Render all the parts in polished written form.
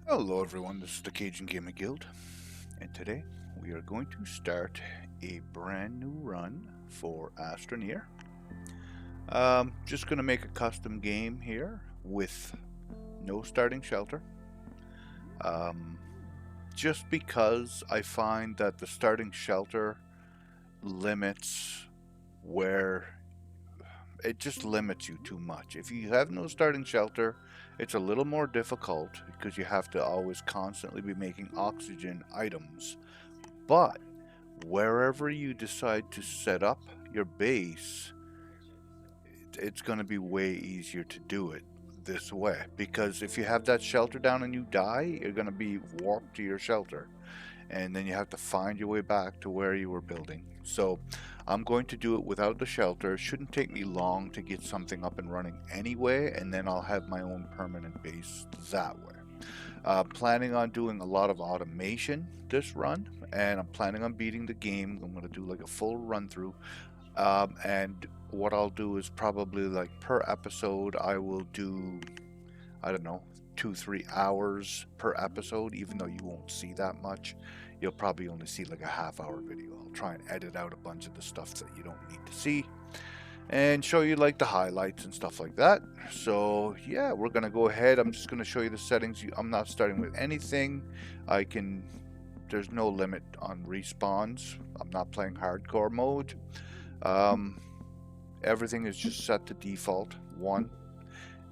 Hello everyone, this is the Cajun Gaming Guild, and today we are going to start a brand new run for Astroneer. Just going to make a custom game here with no starting shelter. Just because I find that the starting shelter limits where it just limits you too much. If you have no starting shelter, it's a little more difficult because you have to always constantly be making oxygen items. But wherever you decide to set up your base, it's going to be way easier to do it this way, because if you have that shelter down and you die, you're going to be warped to your shelter, and then you have to find your way back to where you were building. So I'm going to do it without the shelter. It shouldn't take me long to get something up and running anyway, and then I'll have my own permanent base that way. Planning on doing a lot of automation this run, and I'm planning on beating the game. I'm going to do like a full run through, and what I'll do is probably like per episode I will do, I don't know, 2-3 hours per episode, even though you won't see that much. You'll probably only see like a half-hour video. I'll try and edit out a bunch of the stuff that you don't need to see and show you like the highlights and stuff like that. So yeah, we're gonna go ahead. I'm just gonna show you the settings. I'm not starting with anything. There's no limit on respawns. I'm not playing hardcore mode. Everything is just set to default 1,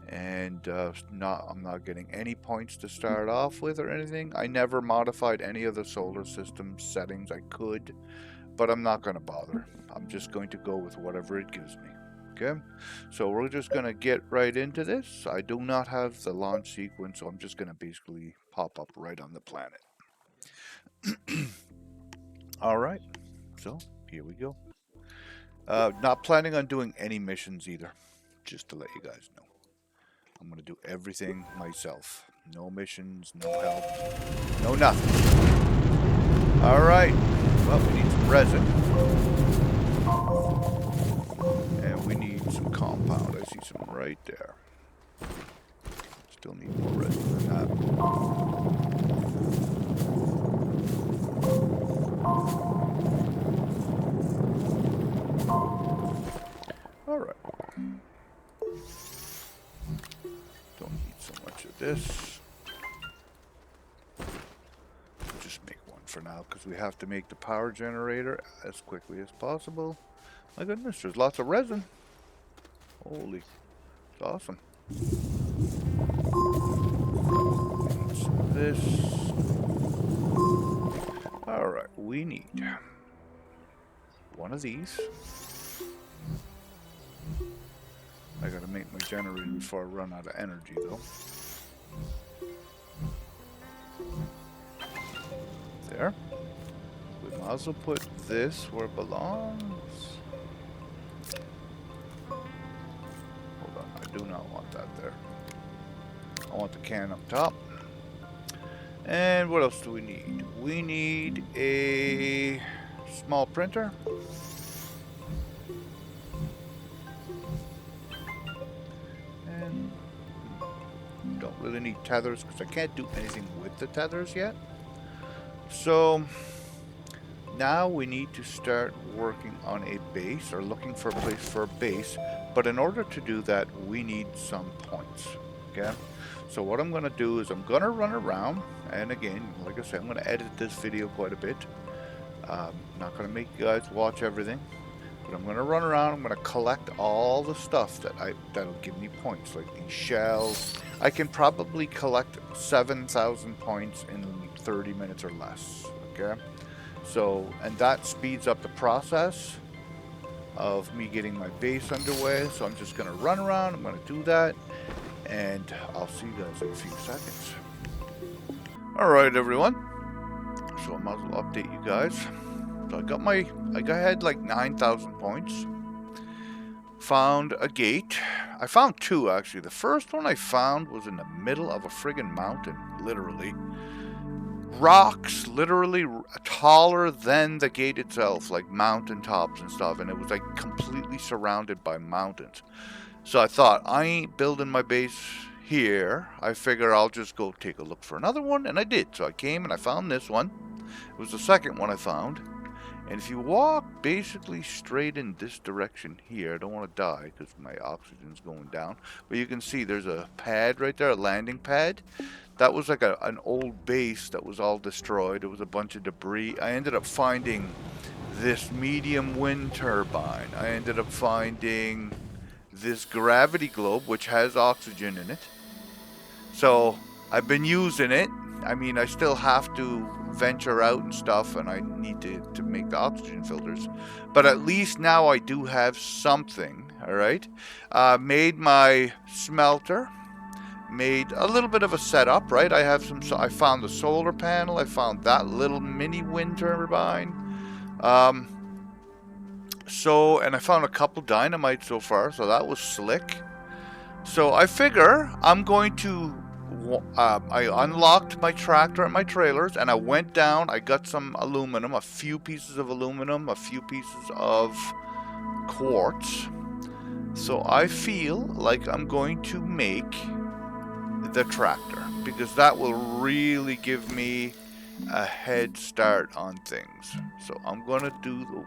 and I'm not getting any points to start off with or anything. I never modified any of the solar system settings. I could, but I'm not going to bother. I'm just going to go with whatever it gives me. Okay, so we're just going to get right into this. I do not have the launch sequence, so I'm just going to basically pop up right on the planet. All right, so here we go. Not planning on doing any missions either, just to let you guys know. I'm going to do everything myself. No missions, no help, no nothing. Alright, well, we need some resin. And we need some compound. I see some right there. Still need more resin than that. Alright. Don't need so much of this. We'll just make one for now because we have to make the power generator as quickly as possible. My goodness, there's lots of resin. Holy, it's awesome. Need some of this. Alright, we need one of these. I gotta make my generator before I run out of energy, though. There. We might as well put this where it belongs. Hold on, I do not want that there. I want the can up top. And what else do we need? We need a small printer. Don't really need tethers because I can't do anything with the tethers yet. So now we need to start working on a base, or looking for a place for a base. But in order to do that, we need some points. Okay, so what I'm going to do is I'm going to run around, and again, like I said, I'm going to edit this video quite a bit. Not going to make you guys watch everything, but I'm going to run around. I'm going to collect all the stuff that'll give me points, like these shells. I can probably collect 7,000 points in 30 minutes or less. Okay, so, and that speeds up the process of me getting my base underway. So I'm just going to run around. I'm going to do that, and I'll see you guys in a few seconds. All right, everyone. So I might as well update you guys. So I had like 9,000 points. Found a gate. I found 2 actually. The first one I found was in the middle of a friggin' mountain, literally. Rocks, literally taller than the gate itself, like mountain tops and stuff, and it was like completely surrounded by mountains. So I thought, I ain't building my base here, I figure I'll just go take a look for another one, and I did. So I came and I found this one. It was the second one I found. And if you walk basically straight in this direction here, I don't want to die because my oxygen's going down. But you can see there's a pad right there, a landing pad. That was like an old base that was all destroyed. It was a bunch of debris. I ended up finding this medium wind turbine. I ended up finding this gravity globe, which has oxygen in it. So I've been using it. I mean, I still have to venture out and stuff, and I need to make the oxygen filters. But at least now I do have something, alright? Made my smelter. Made a little bit of a setup, right? I found the solar panel. I found that little mini wind turbine. And I found a couple dynamite so far, so that was slick. So I figure I'm going to... I unlocked my tractor and my trailers, and I went down. I got some aluminum, a few pieces of aluminum, a few pieces of quartz. So I feel like I'm going to make the tractor, because that will really give me a head start on things. So I'm gonna do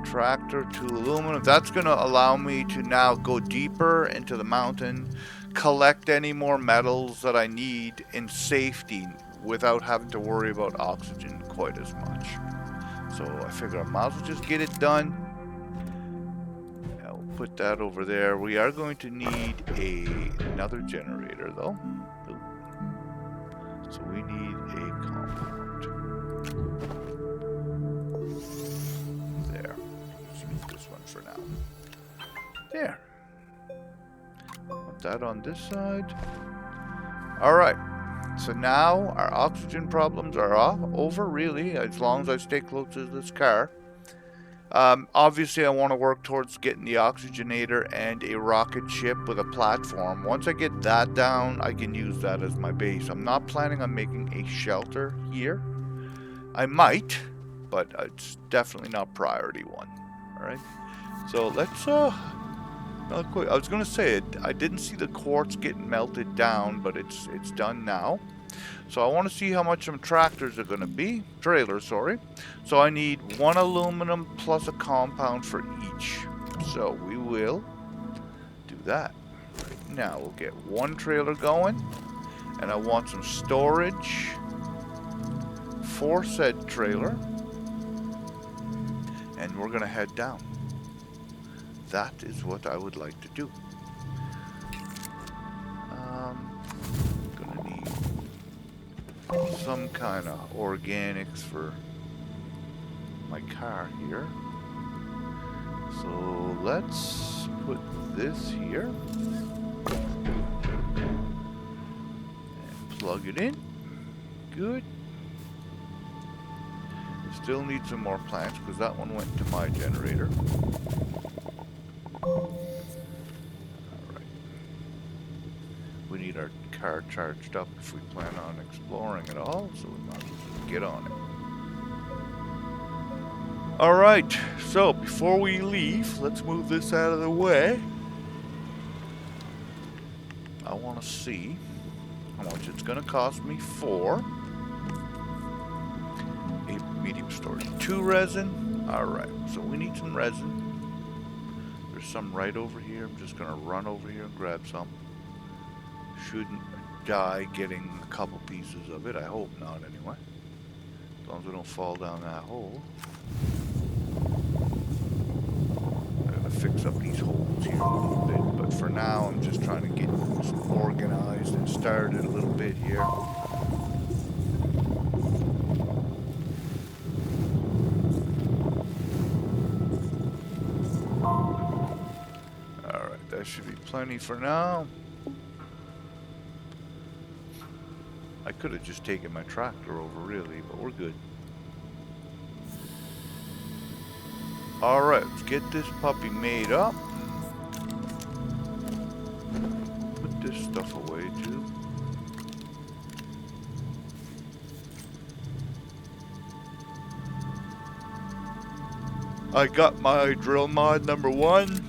tractor to aluminum. That's gonna allow me to now go deeper into the mountain, collect any more metals that I need in safety without having to worry about oxygen quite as much. So I figure I might as well just get it done. I'll put that over there. We are going to need another generator though. So we need a compound. There. Let's use this one for now. There. Put that on this side. Alright. So now our oxygen problems are over, really, as long as I stay close to this car. Obviously, I want to work towards getting the oxygenator and a rocket ship with a platform. Once I get that down, I can use that as my base. I'm not planning on making a shelter here. I might, but it's definitely not priority one. Alright, so let's, I was going to say it. I didn't see the quartz getting melted down, but it's done now. So I want to see how much some tractors are going to be. Trailers, sorry. So I need one aluminum plus a compound for each. So we will do that. Right now we'll get one trailer going. And I want some storage for said trailer. And we're going to head down. That is what I would like to do. Gonna need some kind of organics for my car here. So let's put this here and plug it in. Good. Still need some more plants because that one went to my generator. Alright. We need our car charged up if we plan on exploring at all, so we might as well just get on it. Alright, so before we leave, let's move this out of the way. I want to see how much it's going to cost me for a medium storage. 2 resin. Alright, so we need some resin. There's some right over here. I'm just gonna run over here and grab some. Shouldn't die getting a couple pieces of it. I hope not anyway. As long as we don't fall down that hole. I'm gonna fix up these holes here a little bit, but for now I'm just trying to get organized and started a little bit here. That should be plenty for now. I could have just taken my tractor over really, but we're good. Alright, let's get this puppy made up. Put this stuff away too. I got my drill mod number 1.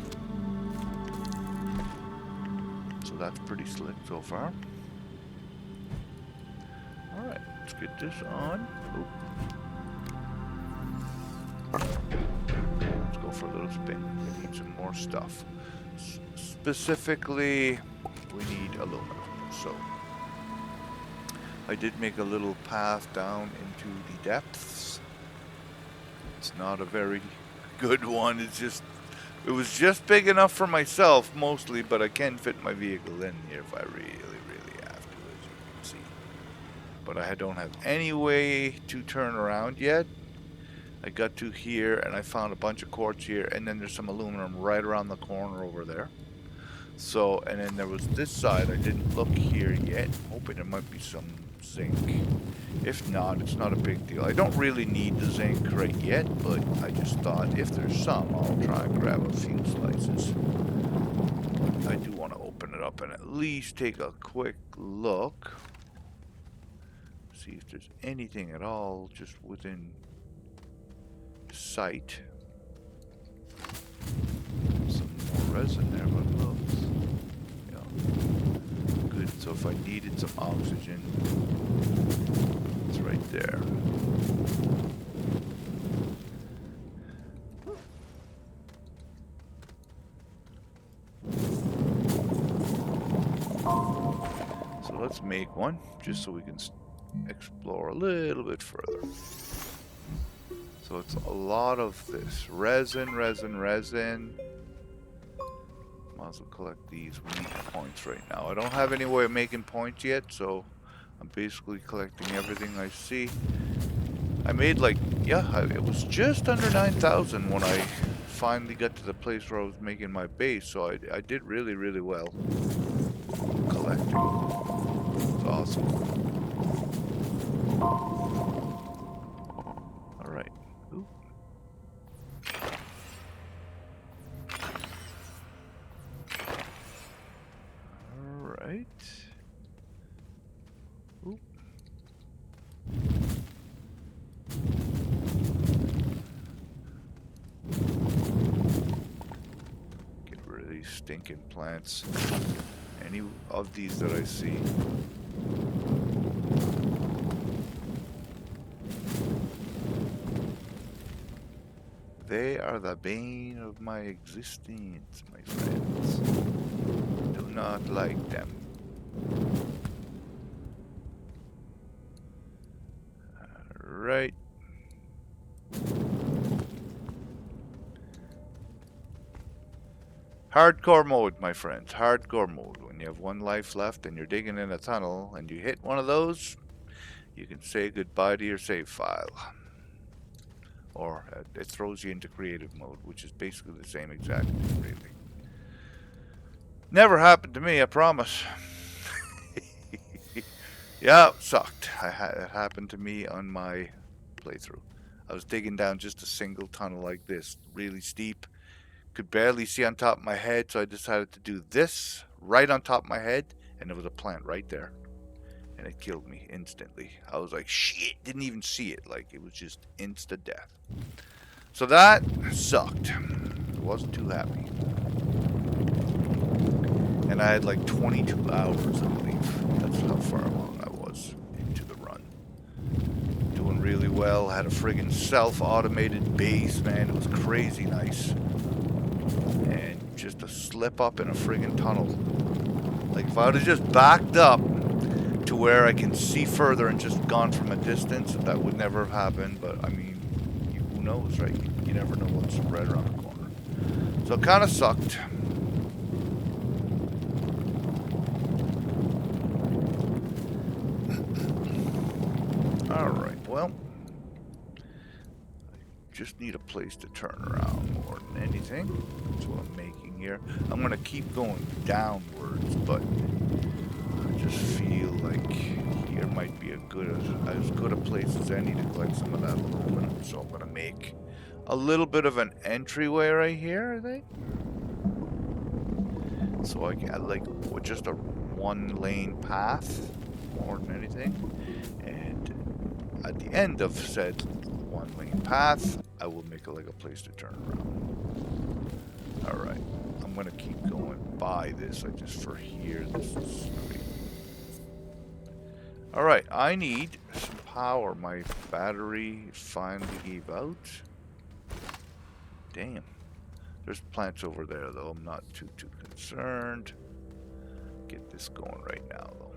pretty slick so far. Alright, let's get this on. Oop. Let's go for a little spin. We need some more stuff. Specifically, we need aluminum. So, I did make a little path down into the depths. It's not a very good one. It was just big enough for myself mostly, but I can fit my vehicle in here if I really, really have to, as you can see. But I don't have any way to turn around yet. I got to here and I found a bunch of quartz here, and then there's some aluminum right around the corner over there. So, and then there was this side. I didn't look here yet. I'm hoping there might be some zinc. If not, it's not a big deal. I don't really need the zinc right yet, but I just thought if there's some, I'll try and grab a few slices. I do want to open it up and at least take a quick look. See if there's anything at all just within sight. Some more resin there, but it looks, good. So if I needed some oxygen, it's right there. So let's make one, just so we can explore a little bit further. So it's a lot of this resin. Might as well collect these. We need points right now. I don't have any way of making points yet, so I'm basically collecting everything I see. I made it was just under 9,000 when I finally got to the place where I was making my base, so I did really, really well collecting. It's awesome. Alright. Ooh. Alright. Ooh. Get rid of these stinking plants. Any of these that I see. They are the bane of my existence, my friends. Do not like them. Alright. Hardcore mode, my friends. Hardcore mode. When you have one life left and you're digging in a tunnel and you hit one of those, you can say goodbye to your save file. Or it throws you into creative mode, which is basically the same exact thing, really. Never happened to me, I promise. Yeah, it sucked. It happened to me on my playthrough. I was digging down just a single tunnel like this, really steep. Could barely see on top of my head, so I decided to do this right on top of my head, and there was a plant right there. And it killed me instantly. I was like, shit, didn't even see it. Like, it was just instant death. So that sucked. I wasn't too happy. And I had like 22 hours, I believe. That's how far along I was into the run. Doing really well. Had a friggin' self-automated base, man. It was crazy nice. And just a slip up in a friggin' tunnel. Like, if I would have just backed up to where I can see further and just gone from a distance, that would never have happened. But I mean, who knows, right? You never know what's right around the corner. So it kind of sucked. Alright, well, I just need a place to turn around more than anything. That's what I'm making here. I'm going to keep going downwards, but I just feel like here might be as good a place as any to collect some of that aluminum. So I'm going to make a little bit of an entryway right here, I think. So I get like just a one-lane path more than anything. And at the end of said one-lane path, I will make like a place to turn around. Alright. I'm I'm gonna keep going by this. I just for here. This is snooty. All right, I need some power. My battery finally gave out. Damn. There's plants over there, though. I'm not too concerned. Get this going right now, though.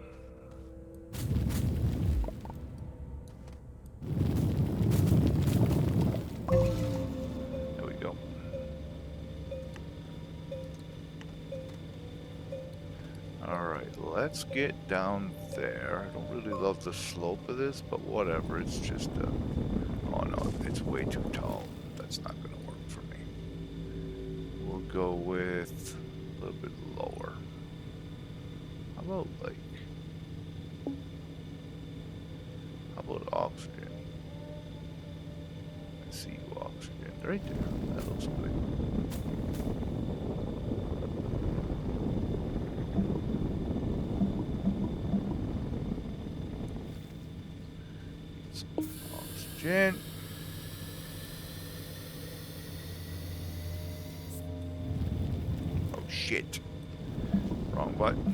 There we go. Alright, let's get down there. I don't really love the slope of this, but whatever. It's just oh no, it's way too tall. That's not going to work for me. We'll go with a little bit lower. How about like... How about oxygen? I see you, oxygen. Right there. That looks good. Oxygen. Oh shit. Wrong button.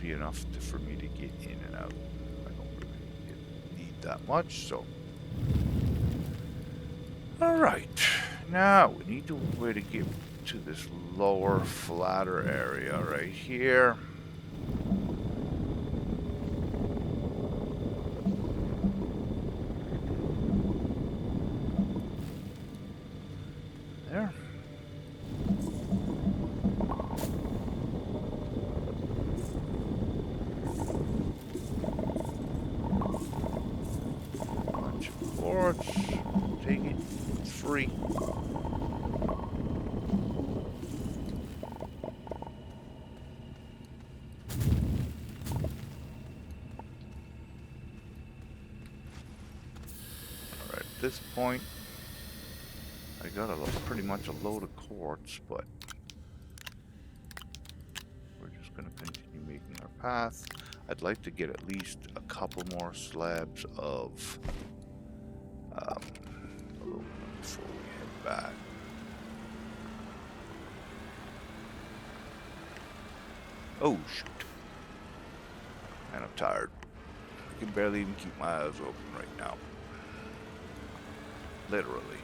Enough for me to get in and out. I don't really need that much, so. Alright, now we need a way to get to this lower, flatter area right here. There. Take it. It's free. Alright, at this point, I got pretty much a load of quartz, but we're just going to continue making our path. I'd like to get at least a couple more slabs of aluminum before we head back. Oh shoot. Man, I'm tired. I can barely even keep my eyes open right now. Literally.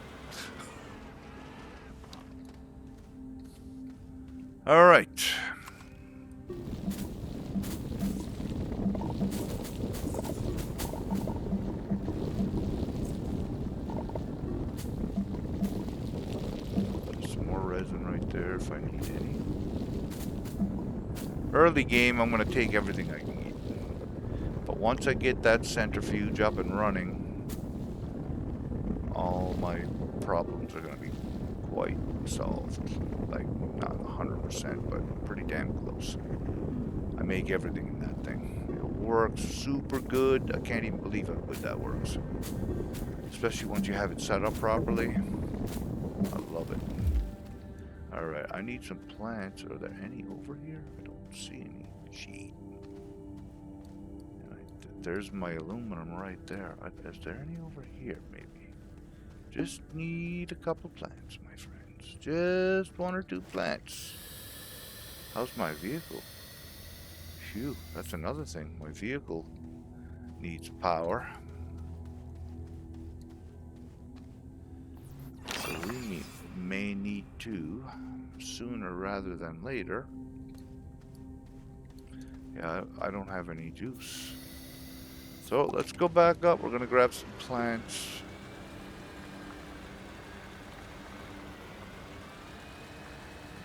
Alright. There if I need any. Early game, I'm going to take everything I can get. But once I get that centrifuge up and running, all my problems are going to be quite solved. Like, not 100%, but pretty damn close. I make everything in that thing. It works super good. I can't even believe how good that works. Especially once you have it set up properly. I love it. Alright, I need some plants. Are there any over here? I don't see any. Gee. There's my aluminum right there. Is there any over here, maybe? Just need a couple plants, my friends. Just one or two plants. How's my vehicle? Phew, that's another thing. My vehicle needs power. So we may need to sooner rather than later. Yeah, I don't have any juice. So let's go back up. We're gonna grab some plants.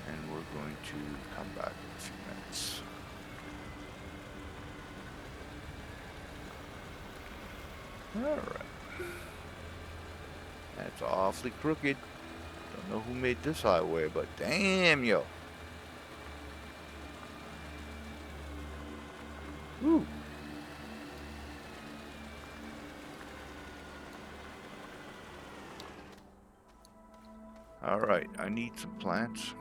And we're going to come back in a few minutes. Alright. That's awfully crooked. Don't know who made this highway, but damn, yo. Woo. Alright, I need some plants.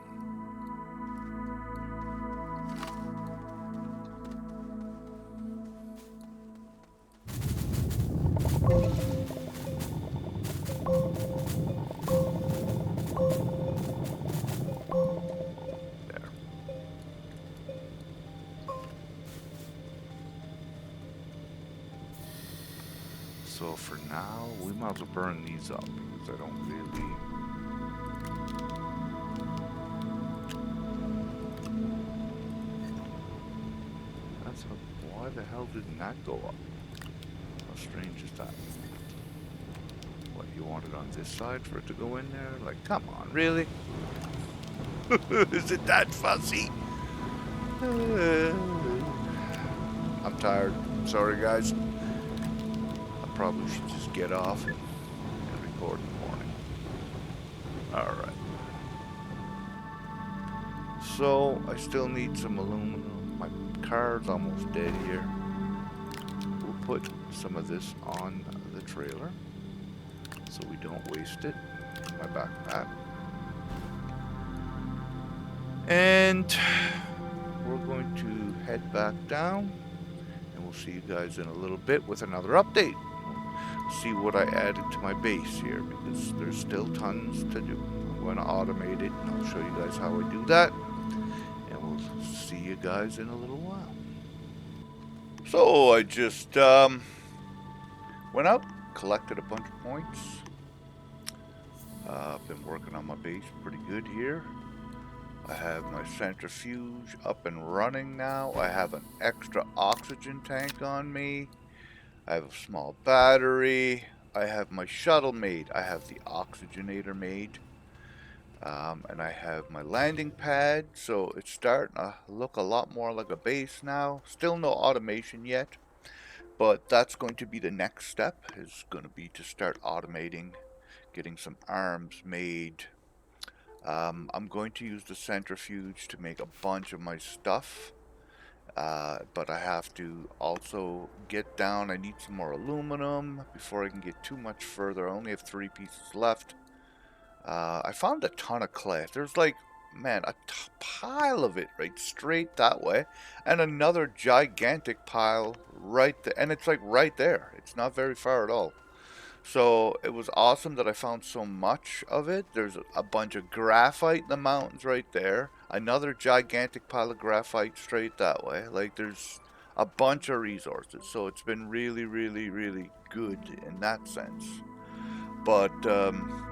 There. So for now, we might as well burn these up because I don't really... That's a... Why the hell didn't that go up? How strange is that? What, you want it on this side for it to go in there? Like, come on, really? Is it that fussy? I'm tired. Sorry, guys. I probably should just get off and record in the morning. Alright. So, I still need some aluminum. My car's almost dead here. We'll put some of this on the trailer so we don't waste it. My backpack. And we're going to head back down, and we'll see you guys in a little bit with another update. See what I added to my base here, because there's still tons to do. I'm going to automate it, and I'll show you guys how I do that. And we'll see you guys in a little while. So I just went out, collected a bunch of points. I've been working on my base pretty good here. I have my centrifuge up and running now. I have an extra oxygen tank on me. I have a small battery. I have my shuttle made. I have the oxygenator made. And I have my landing pad. So it's starting to look a lot more like a base now. Still no automation yet. But that's going to be the next step. Is going to be to start automating. Getting some arms made. I'm going to use the centrifuge to make a bunch of my stuff, but I have to also get down. I need some more aluminum before I can get too much further. I only have 3 pieces left. I found a ton of clay. There's like, man, a pile of it right straight that way, and another gigantic pile right there, and it's like right there. It's not very far at all. So it was awesome that I found so much of it. There's a bunch of graphite in the mountains right there. Another gigantic pile of graphite straight that way. Like there's a bunch of resources. So it's been really, really, really good in that sense. But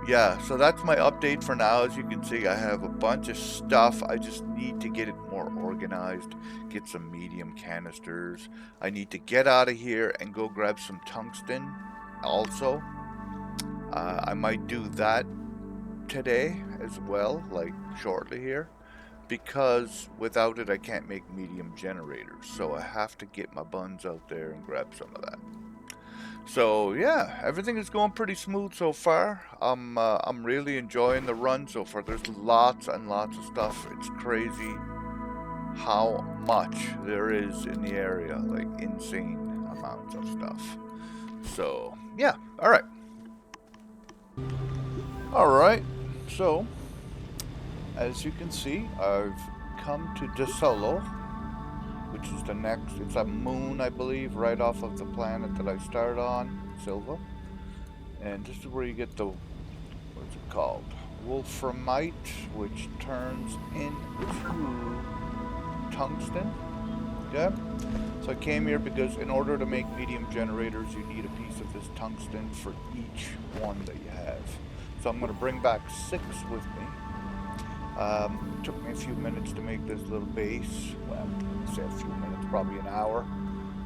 yeah, so that's my update for now. As you can see, I have a bunch of stuff. I just need to get it more organized. Get some medium canisters. I need to get out of here and go grab some tungsten. Also, I might do that today as well, like shortly here, because without it I can't make medium generators, so I have to get my buns out there and grab some of that. So yeah, everything is going pretty smooth so far. I'm really enjoying the run so far. There's lots and lots of stuff. It's crazy how much there is in the area, like insane amounts of stuff. So, yeah, alright. Alright, so, as you can see, I've come to De Solo, which is the next, it's a moon, I believe, right off of the planet that I started on, Silva. And this is where you get the, what's it called? Wolframite, which turns into tungsten. Yeah. So I came here because in order to make medium generators, you need a piece of this tungsten for each one that you have. So I'm going to bring back 6 with me. Took me a few minutes to make this little base. Well, say a few minutes, probably an hour.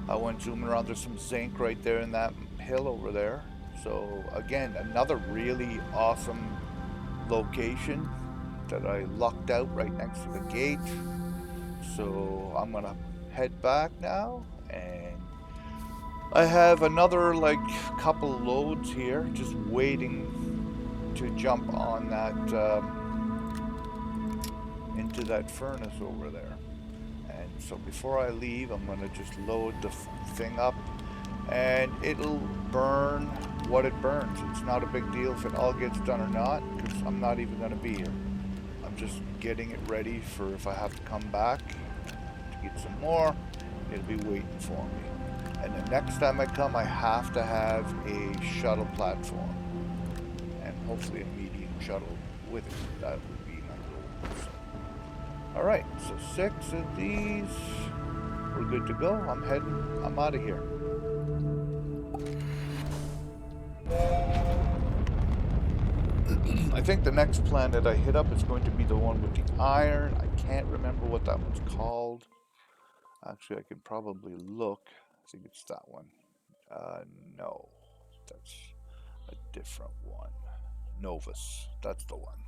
I went zooming around. There's some zinc right there in that hill over there. So again, another really awesome location that I lucked out right next to the gate. So I'm going to head back now, and I have another like couple loads here just waiting to jump on that into that furnace over there. And so before I leave, I'm going to just load the thing up, and it'll burn what it burns. It's not a big deal if it all gets done or not, because I'm not even going to be here. I'm just getting it ready for if I have to come back to get some more, it'll be waiting for me. And the next time I come, I have to have a shuttle platform. And hopefully a medium shuttle with it. That would be my goal. So. Alright, so 6 of these. We're good to go. I'm out of here. I think the next planet I hit up is going to be the one with the iron. I can't remember what that one's called. Actually, I can probably look. I think it's that one. No, that's a different one. Novus, that's the one.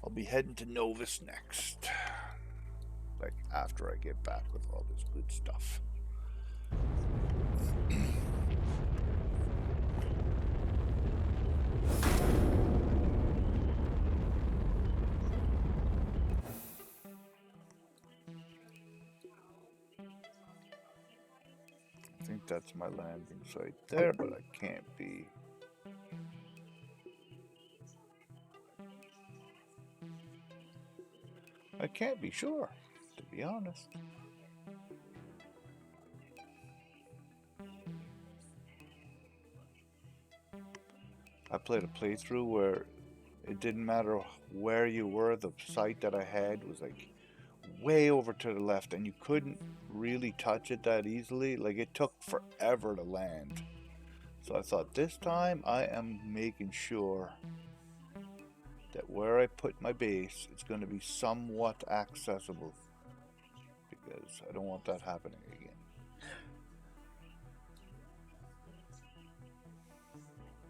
I'll be heading to Novus next. Like, after I get back with all this good stuff. I think that's my landing site there, but I can't be. I can't be sure, to be honest. I played a playthrough where it didn't matter where you were, the site that I had was like way over to the left and you couldn't really touch it that easily. Like, it took forever to land. So I thought, this time I am making sure that where I put my base, it's going to be somewhat accessible, because I don't want that happening again.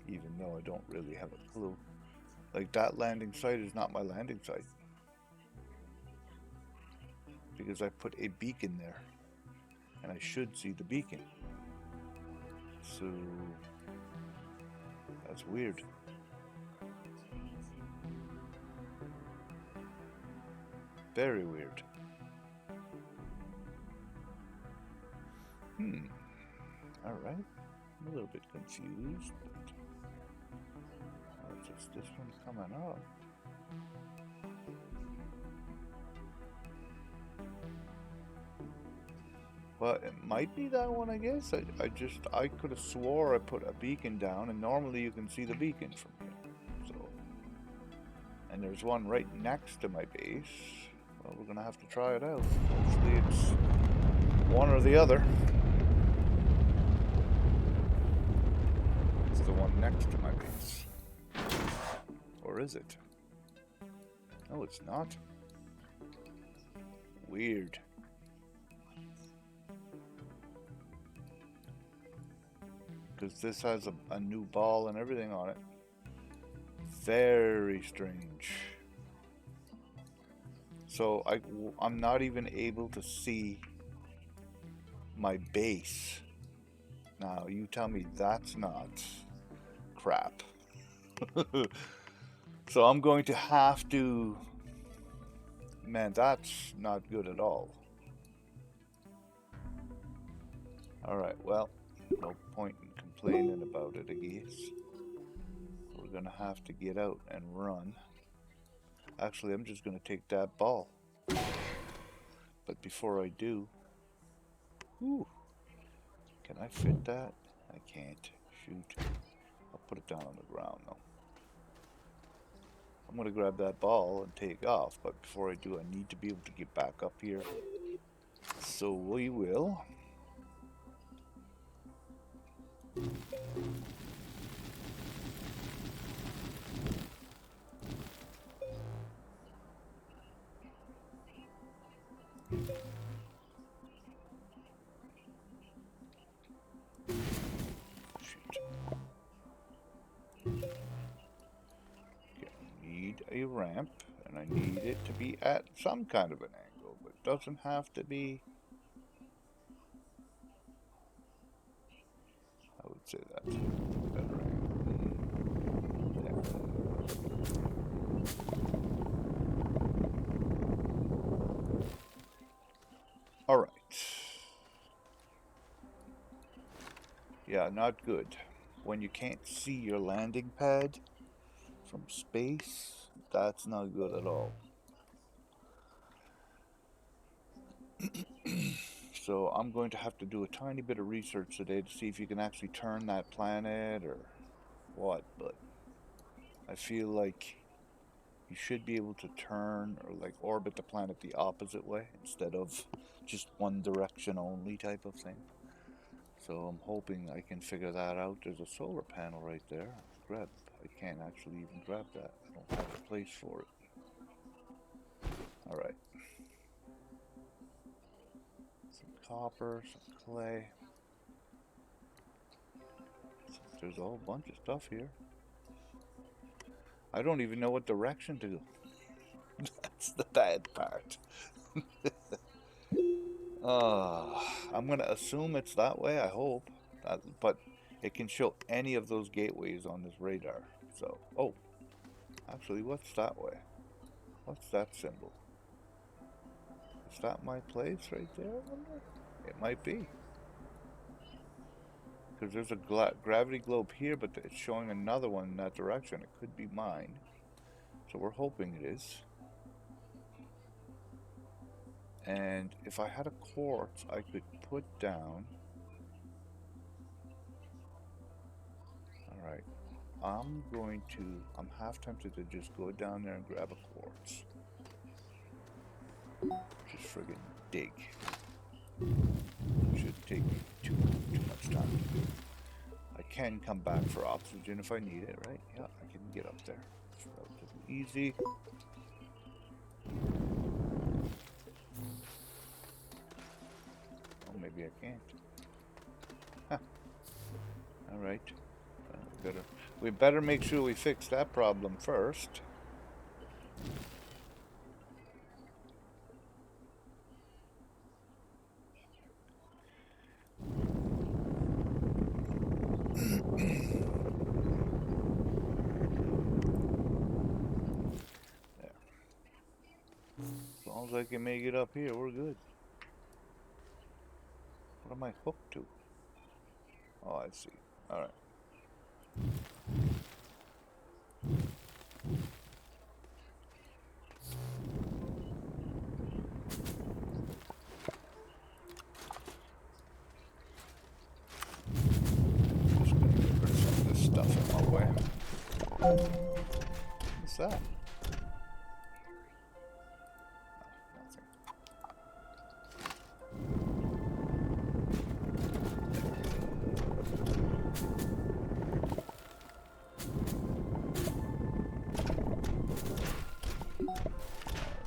Even though I don't really have a clue. Like, that landing site is not my landing site, because I put a beacon there, and I should see the beacon. So that's weird. Very weird. Alright. I'm a little bit confused, but just this one coming up. But it might be that one, I guess. I could have swore I put a beacon down, and normally you can see the beacon from here. So, and there's one right next to my base. Well, we're gonna have to try it out. Hopefully it's one or the other. It's the one next to my base. Or is it? No, it's not. Weird. Because this has a new ball and everything on it. Very strange. So I'm not even able to see my base. Now, you tell me that's not crap. So I'm going to have to... Man, that's not good at all. Alright, well, no point in complaining about it, I guess. We're gonna have to get out and run. Actually, I'm just gonna take that ball. But before I do... Whew, can I fit that? I can't. Shoot. I'll put it down on the ground, though. I'm gonna grab that ball and take off, but before I do, I need to be able to get back up here. So we will. A ramp, and I need it to be at some kind of an angle, but it doesn't have to be. I would say that's a better angle. All right. Yeah, not good. when you can't see your landing pad from space, that's not good at all. So I'm going to have to do a tiny bit of research today to see if you can actually turn that planet or what, but I feel like you should be able to turn or like orbit the planet the opposite way instead of just one direction only type of thing. So I'm hoping I can figure that out. There's a solar panel right there. Grab. I can't actually even grab that. I don't have a place for it. Alright. Some copper, some clay. There's a whole bunch of stuff here. I don't even know what direction to go. That's the bad part. I'm gonna assume it's that way, I hope. But it can show any of those gateways on this radar. So, oh, actually, what's that way? What's that symbol? Is that my place right there, I wonder? It might be. Because there's a gravity globe here, but it's showing another one in that direction. It could be mine. So we're hoping it is. And if I had a quartz, I could put down... Alright. I'm half tempted to just go down there and grab a quartz. Just friggin' dig. Shouldn't take me too much time to do. I can come back for oxygen if I need it, right? Yeah, I can get up there. It's relatively easy. Oh, maybe I can't. Huh. Alright. We better make sure we fix that problem first. There. As long as I can make it up here, we're good. What am I hooked to? Oh, I see. Alright. Just gonna get rid of some of this stuff in my way. What's that?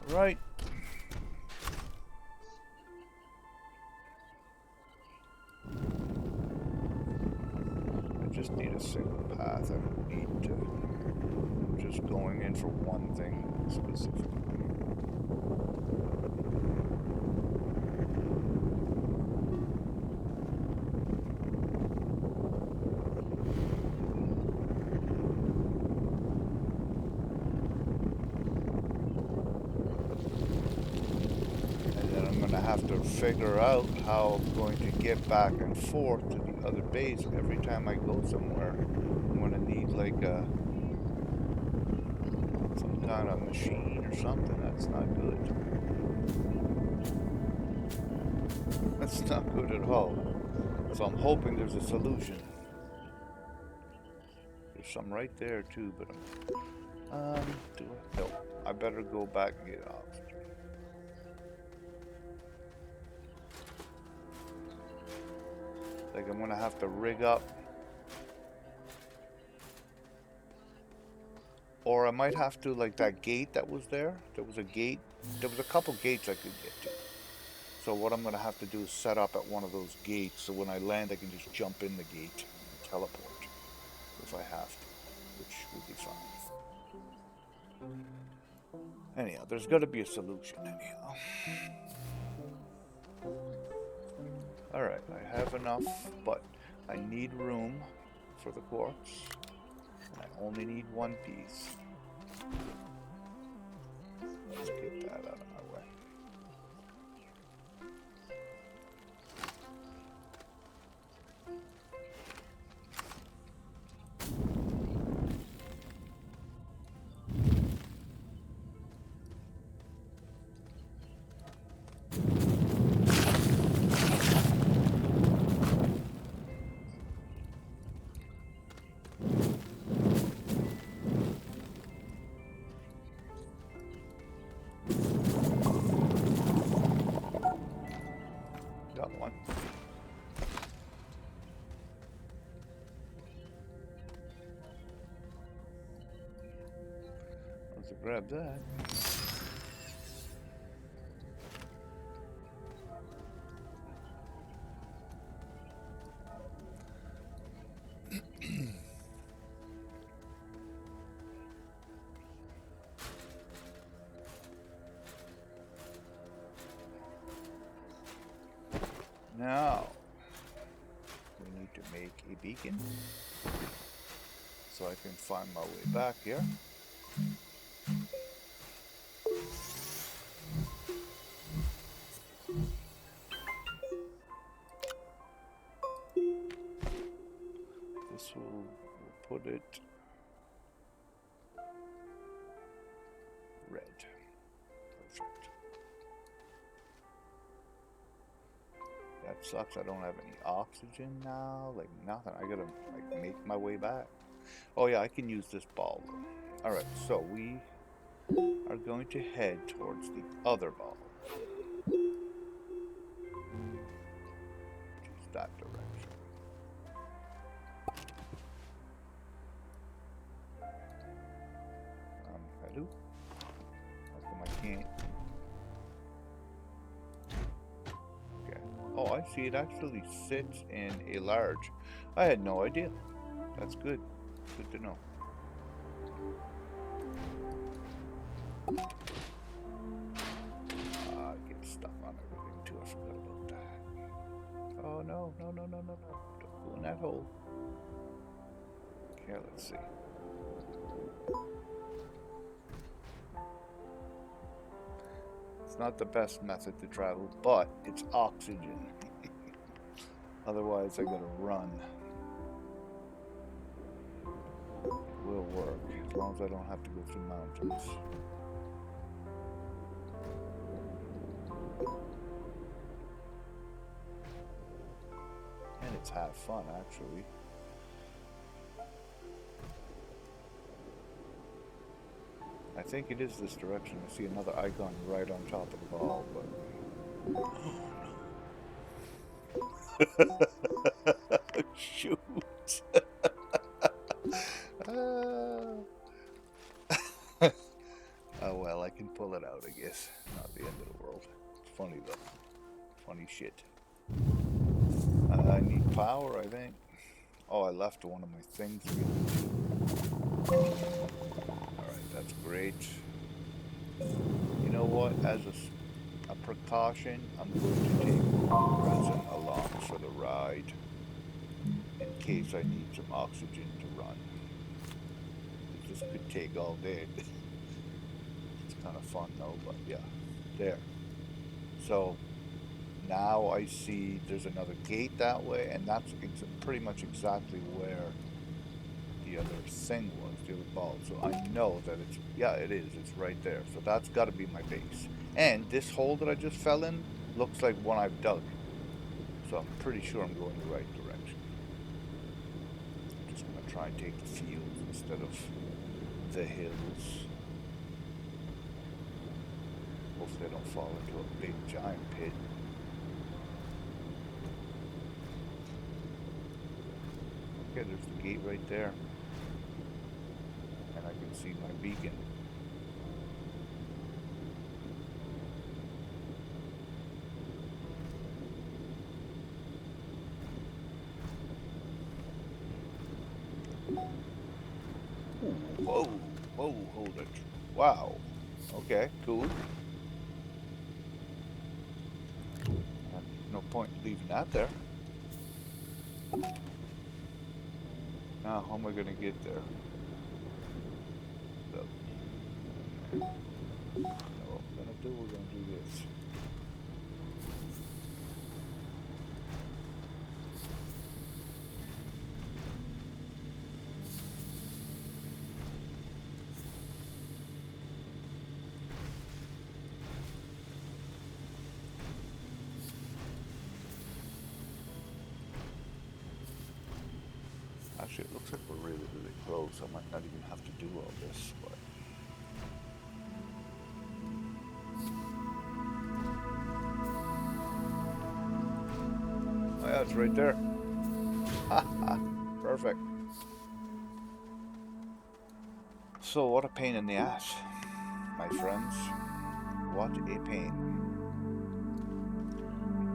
Right. I just need a single path. I don't need to. I'm just going in for one thing specifically. Have to figure out how I'm going to get back and forth to the other base every time I go somewhere. I'm going to need like some kind of machine or something. That's not good. That's not good at all. So I'm hoping there's a solution. There's some right there too, but no, I better go back and get oxygen. Like I'm gonna have to rig up, or I might have to, like that gate that was there. There was a gate. There was a couple gates I could get to. So what I'm gonna have to do is set up at one of those gates, so when I land, I can just jump in the gate and teleport if I have to, which will be fine. Anyhow, there's got to be a solution. Anyhow. Alright, I have enough, but I need room for the quartz. And I only need one piece. Let's get that out of my way. to grab that. Now, we need to make a beacon so I can find my way back here. This will we'll put it red. Perfect. That sucks. I don't have any oxygen now. Like nothing. I gotta like make my way back. Oh yeah, I can use this ball though. All right, so we are going to head towards the other ball, which is that direction. Hello? How come I can't? Okay. Oh, I see. It actually sits in a large. I had no idea. That's good. Good to know. Get stuck on everything too. I forgot about that. Oh no, no, no, no, no, no. Don't go in that hole. Okay, let's see. It's not the best method to travel, but it's oxygen. Otherwise, I gotta run. It will work, as long as I don't have to go through mountains. And it's half fun, actually. I think it is this direction. I see another icon right on top of the ball, but... Shoot! Oh well, I can pull it out, I guess. Not the end of the world. It's funny though. Funny shit. I need power, I think. Oh, I left one of my things. Alright, that's great. You know what? As a precaution, I'm going to take resin along for the ride in case I need some oxygen to run. This could take all day. It's kind of fun though, but yeah. There. So now I see there's another gate that way, and that's pretty much exactly where the other thing was, the other ball. So I know that it's, yeah, it is. It's right there. So that's got to be my base. And this hole that I just fell in looks like one I've dug. So I'm pretty sure I'm going the right direction. I'm just going to try and take the fields instead of the hills. Hopefully I don't fall into a big giant pit. Okay, there's the gate right there. And I can see my beacon. Ooh, whoa, whoa, hold it. Wow. Okay, cool. No point leaving that there. Now, how am I going to get there? So, what we're going to do, we're going to do this. Actually, it looks like we're really, really close. I might not even have to do all this, but... Oh yeah, it's right there. Ha ha. Perfect. So what a pain in the ass, my friends. What a pain.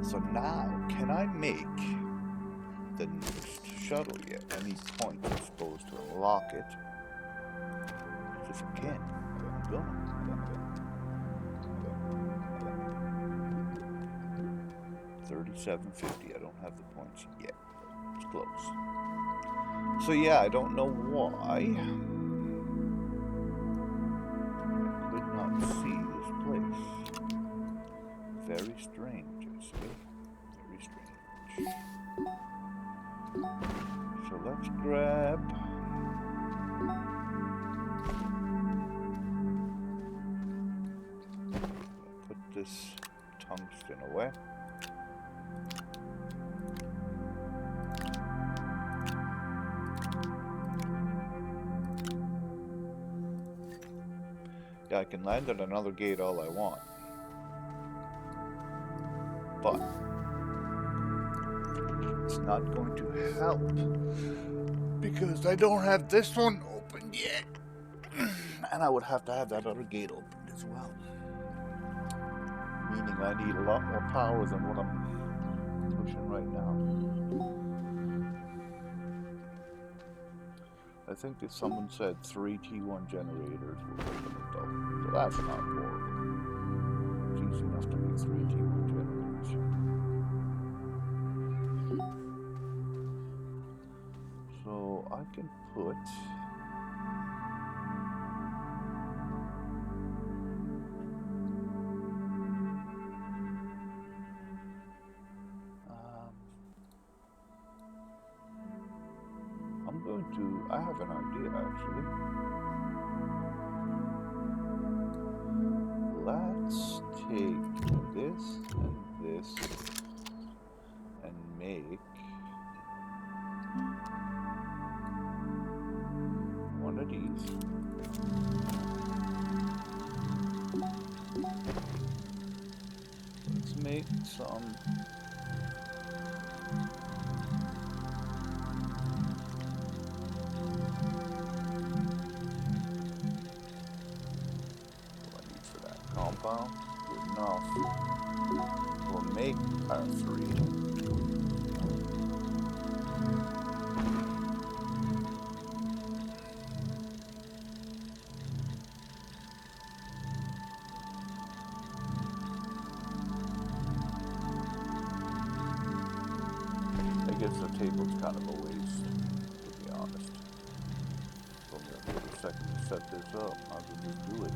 So now, can I make the newest shuttle yet? I need points, I suppose, to unlock it. If I can, I'm going. 3750. I don't have the points yet, but it's close. So yeah, I don't know why I could not see this place. Very strange, I say. Very strange. So let's grab put this tungsten away. Yeah, I can land at another gate all I want. But it's not going to help because I don't have this one opened yet. And I would have to have that other gate opened as well. Meaning I need a lot more power than what I'm pushing right now. I think that someone said 3 T1 generators were open it though. So that's not horrible. It's easy enough to make 3 T1 generators. So I can put I have an idea actually. Let's take this and make one of these. Let's make some compound. Good enough. We'll make our 3. I guess the table's kind of a waste, to be honest. It's only going to take a second to set this up. I'll just do it.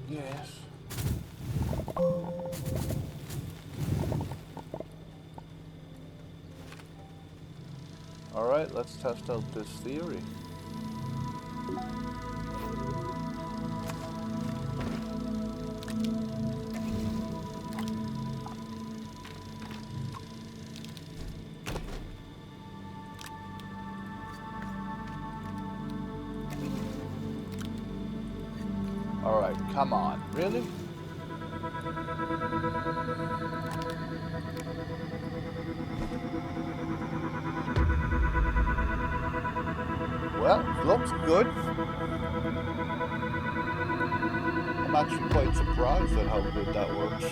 Yes. All right, let's test out this theory. All right, come on, really? Well, looks good. I'm actually quite surprised at how good that works.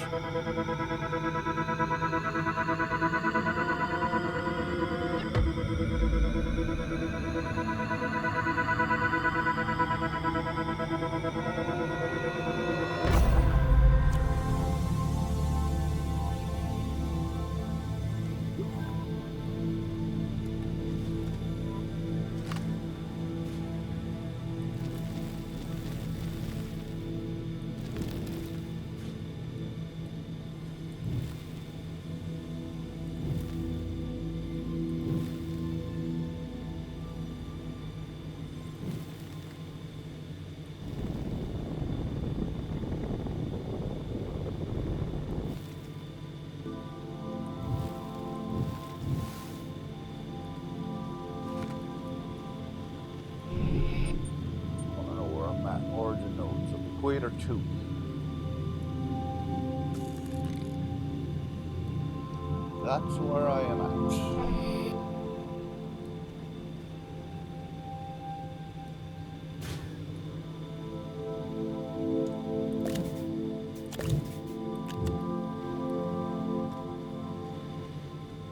generator 2. That's where I am at.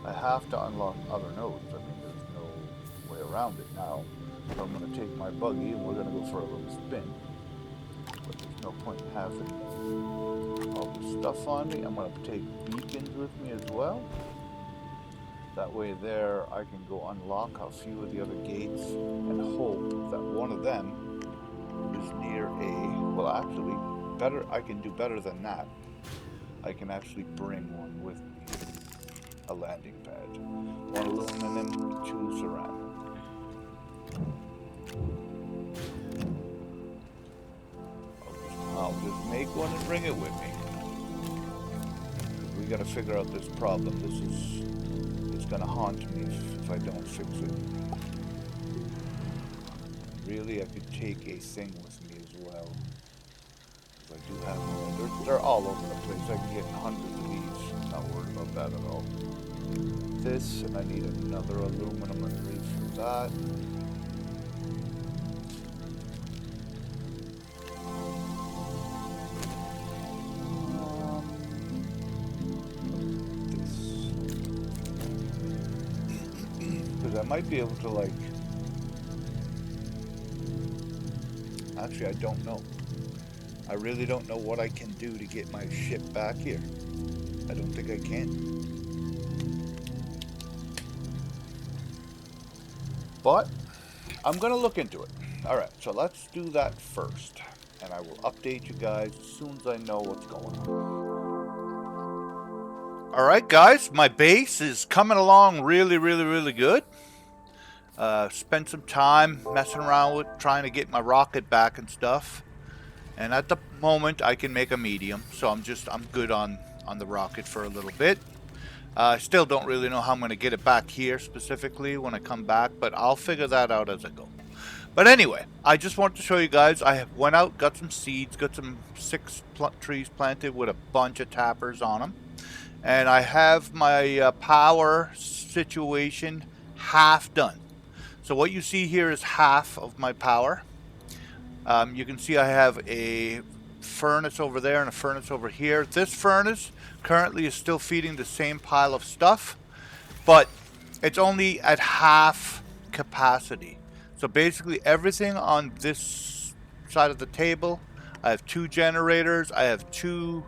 I have to unlock other nodes. I mean, there's no way around it now. So I'm going to take my buggy and we're going to go for a little spin. But there's no point in having all this stuff on me. I'm going to take beacons with me as well. That way there I can go unlock a few of the other gates and hope that one of them is near a... Well, actually, better. I can do better than that. I can actually bring one with me. A landing pad. One aluminum, 2 ceramic. I'll just make one and bring it with me. We gotta figure out this problem. It's gonna haunt me if I don't fix it. Really, I could take a thing with me as well. If I do have one. They're all over the place. I can get hundreds of these. Not worried about that at all. This, and I need another aluminum underneath for that. Because I might be able to, like... Actually, I don't know. I really don't know what I can do to get my ship back here. I don't think I can. But I'm going to look into it. Alright, so let's do that first. And I will update you guys as soon as I know what's going on. Alright guys, my base is coming along really good. Spent some time messing around with trying to get my rocket back and stuff. And at the moment I can make a medium. So I'm good on the rocket for a little bit. I still don't really know how I'm going to get it back here specifically when I come back, but I'll figure that out as I go. But anyway, I just want to show you guys, I went out, got some seeds, got some 6 trees planted with a bunch of tappers on them. And I have my power situation half done. So what you see here is half of my power. You can see I have a furnace over there and a furnace over here. This furnace currently is still feeding the same pile of stuff, but it's only at half capacity. So basically everything on this side of the table, I have 2 generators, I have 2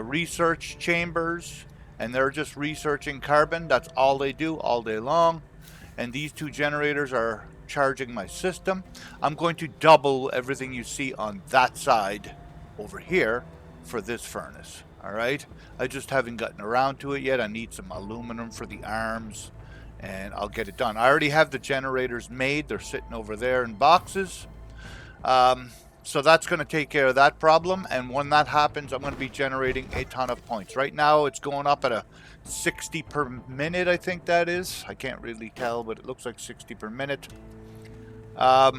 research chambers, and they're just researching carbon. That's all they do all day long. And these 2 generators are charging my system. I'm going to double everything you see on that side over here for this furnace. Alright, I just haven't gotten around to it yet. I need some aluminum for the arms and I'll get it done. I already have the generators made. They're sitting over there in boxes. So that's going to take care of that problem, and when that happens I'm going to be generating a ton of points. Right now it's going up at a 60 per minute, I think that is. I can't really tell, but it looks like 60 per minute. I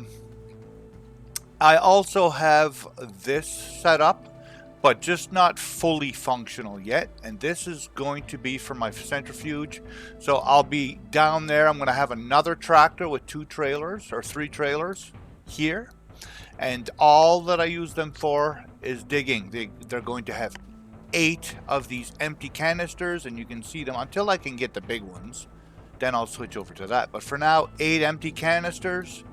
also have this set up, but just not fully functional yet, and this is going to be for my centrifuge. So I'll be down there. I'm going to have another tractor with 2 trailers or 3 trailers here, and all that I use them for is digging. They're going to have 8 of these empty canisters, and you can see them until I can get the big ones. Then I'll switch over to that, but for now 8 empty canisters.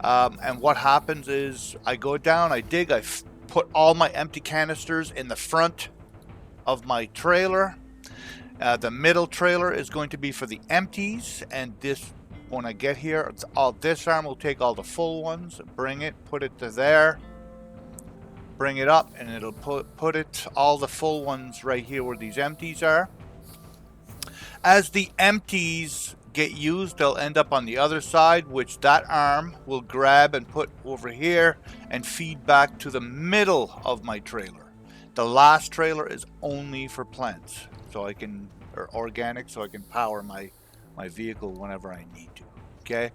And what happens is I go down, I dig, I put all my empty canisters in the front of my trailer. The middle trailer is going to be for the empties, and this, when I get here, this arm will take all the full ones, bring it, put it to there, bring it up, and it'll put it, all the full ones right here where these empties are. As the empties get used, they'll end up on the other side, which that arm will grab and put over here and feed back to the middle of my trailer. The last trailer is only for plants, so I can, or organic, so I can power my vehicle whenever I need to. Okay,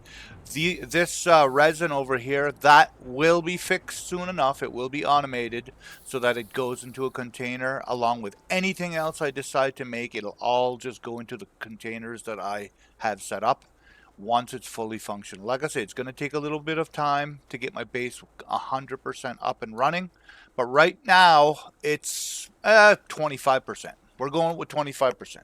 this resin over here, that will be fixed soon enough. It will be automated so that it goes into a container along with anything else I decide to make. It'll all just go into the containers that I have set up once it's fully functional. Like I say, it's going to take a little bit of time to get my base 100% up and running, but right now it's 25%. We're going with 25%.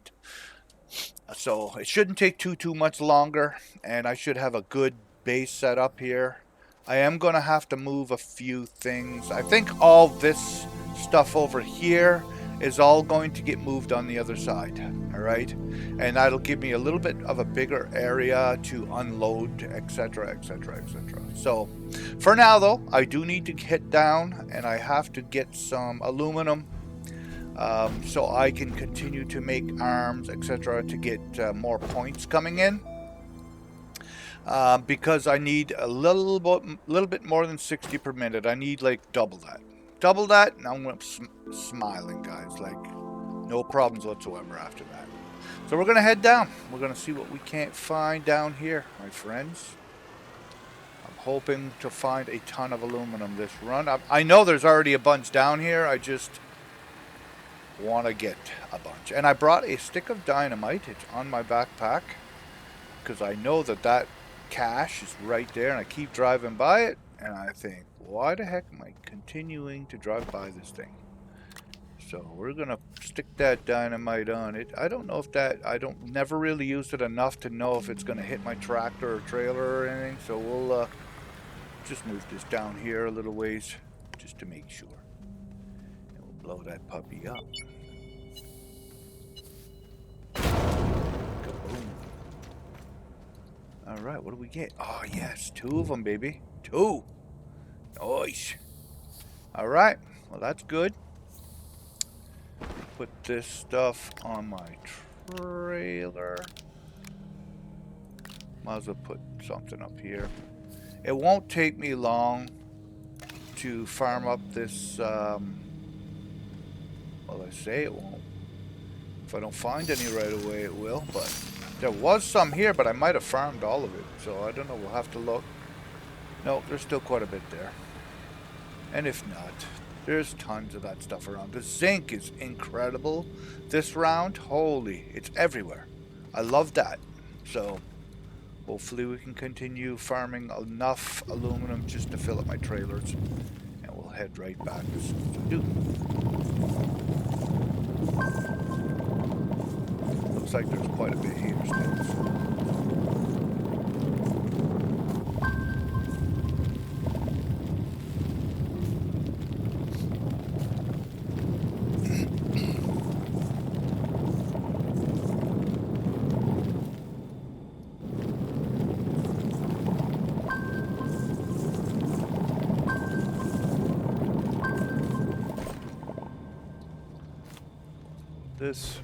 So it shouldn't take too much longer, and I should have a good base set up here. I am going to have to move a few things. I think all this stuff over here is all going to get moved on the other side. All right, and that'll give me a little bit of a bigger area to unload, etc., etc., etc. So for now though, I do need to hit down, and I have to get some aluminum so I can continue to make arms, etc., to get more points coming in, because I need a little bit more than 60 per minute. I need like double that, and I'm smiling, guys, like no problems whatsoever after that. So we're gonna head down. We're gonna see what we can't find down here, my friends. I'm hoping to find a ton of aluminum this run. I know there's already a bunch down here. I just want to get a bunch, and I brought a stick of dynamite. It's on my backpack because I know that cache is right there, and I keep driving by it, and I think, why the heck am I continuing to drive by this thing? So we're gonna stick that dynamite on it. I don't know if never really used it enough to know if it's gonna hit my tractor or trailer or anything, so we'll just move this down here a little ways just to make sure. Blow that puppy up. Kaboom. All right, what do we get? Oh yes, 2 of them, baby. 2. Nice. All right, well that's good. Put this stuff on my trailer. Might as well put something up here. It won't take me long to farm up this. Well, I say it won't. If I don't find any right away, it will. But there was some here, but I might have farmed all of it. So I don't know. We'll have to look. No, there's still quite a bit there. And if not, there's tons of that stuff around. The zinc is incredible this round. Holy, it's everywhere. I love that. So hopefully we can continue farming enough aluminum just to fill up my trailers. And we'll head right back as soon as I do. Looks like there's quite a bit here still. This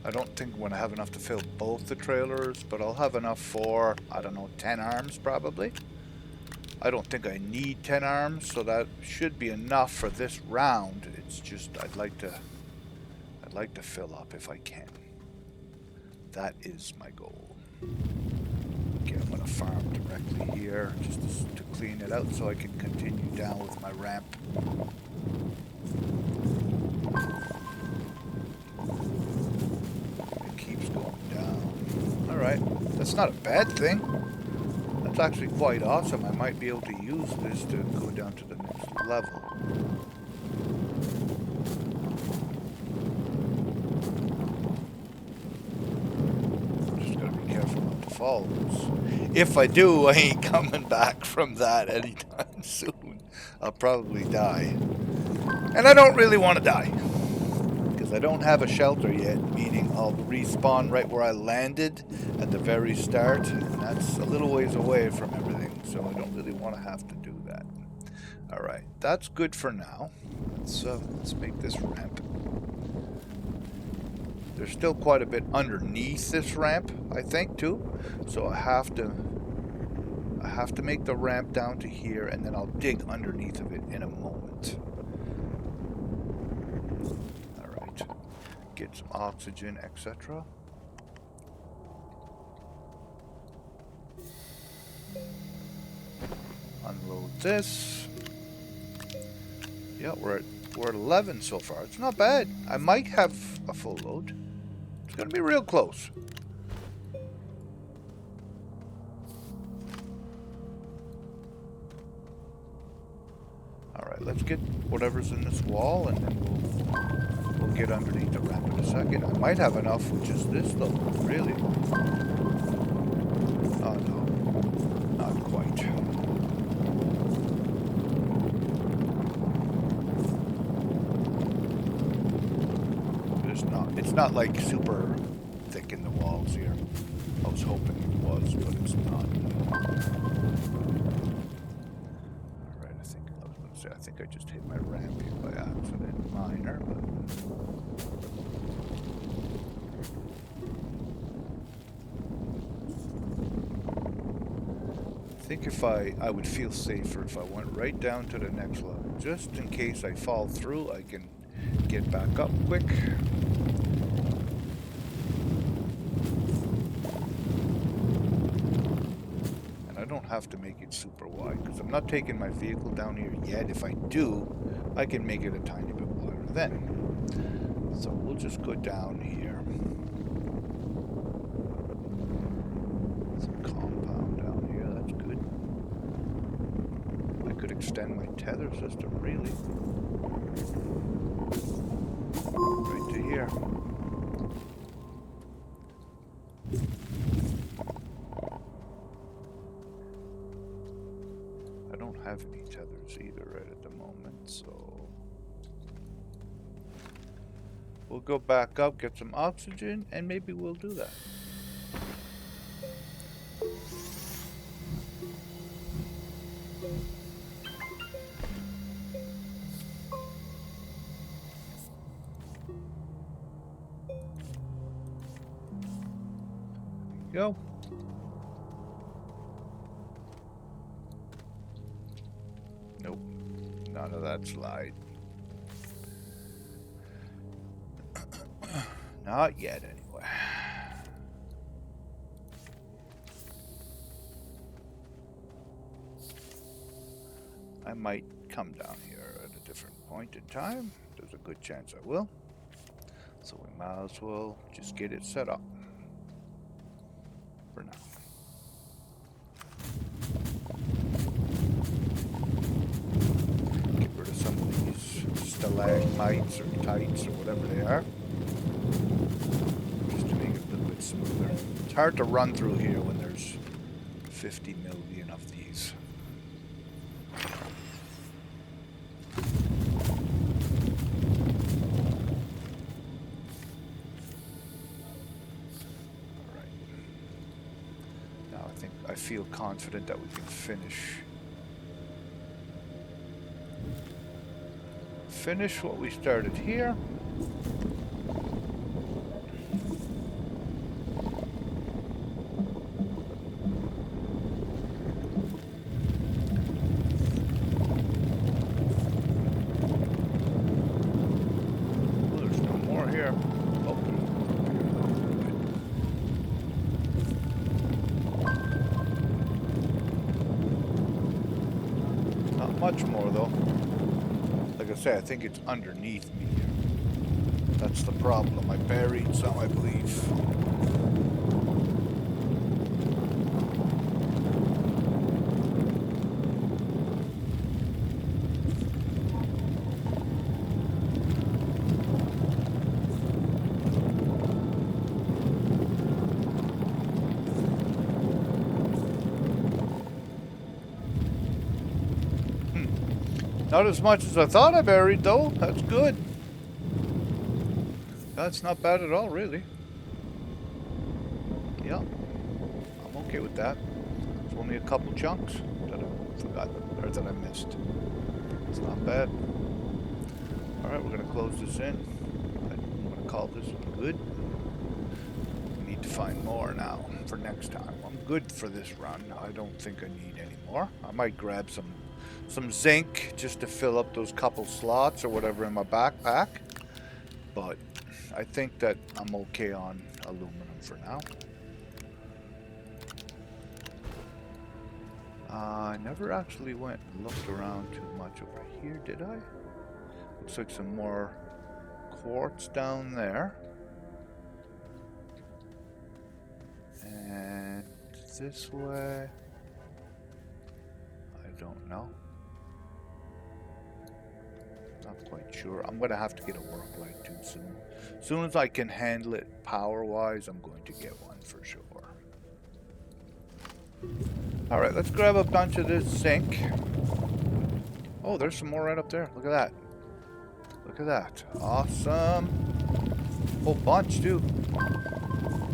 I don't think I'm going to have enough to fill both the trailers, but I'll have enough for, I don't know, 10 arms probably. I don't think I need 10 arms, so that should be enough for this round. It's just I'd like to fill up if I can. That is my goal. Okay, I'm going to farm directly here just to clean it out so I can continue down with my ramp. It keeps going down. Alright, that's not a bad thing. That's actually quite awesome. I might be able to use this to go down to the next level. If I do, I ain't coming back from that anytime soon. I'll probably die. And I don't really want to die. Because I don't have a shelter yet, meaning I'll respawn right where I landed at the very start. And that's a little ways away from everything, so I don't really want to have to do that. Alright, that's good for now. Let's make this ramp. There's still quite a bit underneath this ramp, I think, too. So I have to make the ramp down to here, and then I'll dig underneath of it in a moment. Alright, Get some oxygen, etc. Unload this. Yeah, we're at 11 so far. It's not bad. I might have a full load. It's gonna be real close. Alright, let's get whatever's in this wall and then we'll get underneath the ramp in a second. I might have enough with just this though, really. Oh no, not quite. It's not like super thick in the walls here. I was hoping it was, but it's not. Alright, I think I just hit my ramp here by accident. Minor, but... I think if I would feel safer if I went right down to the next level. Just in case I fall through, I can get back up quick. Have to make it super wide because I'm not taking my vehicle down here yet. If I do, I can make it a tiny bit wider then. So we'll just go down here. Some compound down here, that's good. I could extend my tether system really. Right to here. Have any tethers either right at the moment, so we'll go back up, get some oxygen, and maybe we'll do that. There we go. Nope, none of that slide. Not yet, anyway. I might come down here at a different point in time. There's a good chance I will. So we might as well just get it set up for now. Stalagmites or tights or whatever they are, just to make it a little bit smoother. It's hard to run through here when there's 50 million of these. Alright. Now I feel confident that we can finish what we started here. Oh, there's no more here. Oh. Not much more though. Like I say, I think it's underneath me here. That's the problem. I buried some, I believe. Not as much as I thought I buried, though. That's good. That's not bad at all, really. Yeah, I'm okay with that. It's only a couple chunks that I forgot, or that I missed. It's not bad. Alright, we're going to close this in. I'm going to call this one good. We need to find more now for next time. I'm good for this run. I don't think I need any more. I might grab some zinc just to fill up those couple slots or whatever in my backpack, but I think that I'm okay on aluminum for now. I never actually went and looked around too much over here, did I? Looks like some more quartz down there. And this way, I don't know. Not quite sure. I'm gonna have to get a work light too soon. As soon as I can handle it power-wise, I'm going to get one for sure. Alright, let's grab a bunch of this zinc. Oh, there's some more right up there. Look at that. Look at that. Awesome. Whole bunch, too.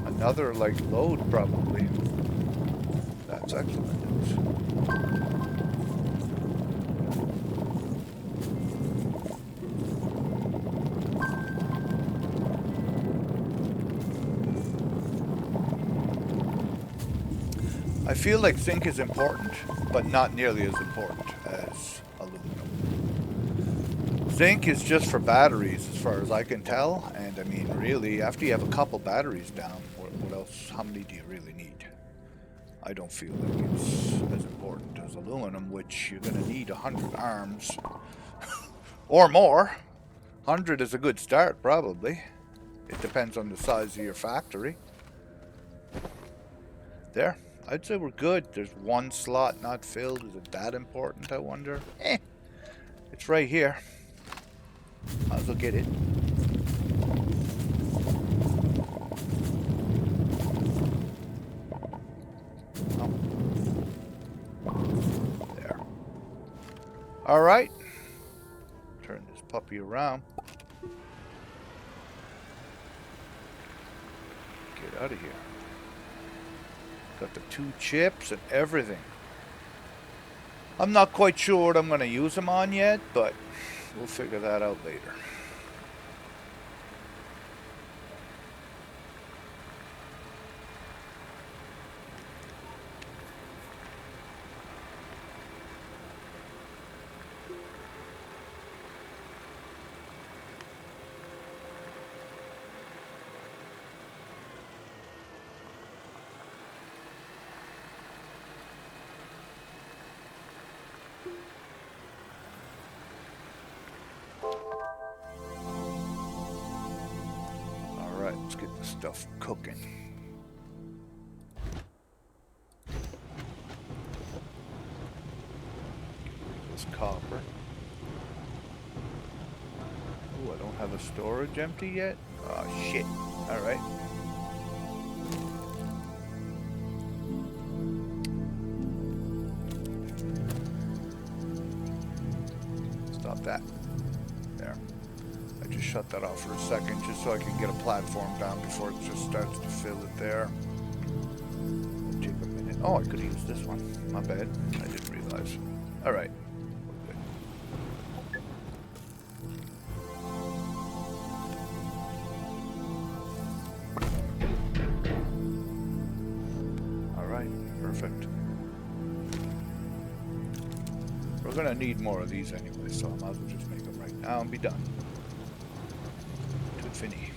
Another, like, load, probably. That's excellent news. I feel like zinc is important, but not nearly as important as aluminum. Zinc is just for batteries, as far as I can tell, and I mean, really, after you have a couple batteries down, what else, how many do you really need? I don't feel like it's as important as aluminum, which you're going to need 100 arms, or more. 100 is a good start, probably. It depends on the size of your factory. There. I'd say we're good. There's one slot not filled. Is it that important, I wonder? It's right here. Might as well get it. Oh. There. Alright. Turn this puppy around. Get out of here. Got the 2 chips and everything. I'm not quite sure what I'm going to use them on yet, but we'll figure that out later. Let's get the stuff cooking. This copper. Oh, I don't have a storage empty yet? Oh, shit. Alright. Stop that. There. I just shut that off for a second just so I can get a platform down before it just starts to fill it there. It'll take a minute. Oh, I could use this one. My bad. I didn't realize. Alright. Alright, perfect. We're gonna need more of these anyway, so I might as well just make them right now and be done. Finny.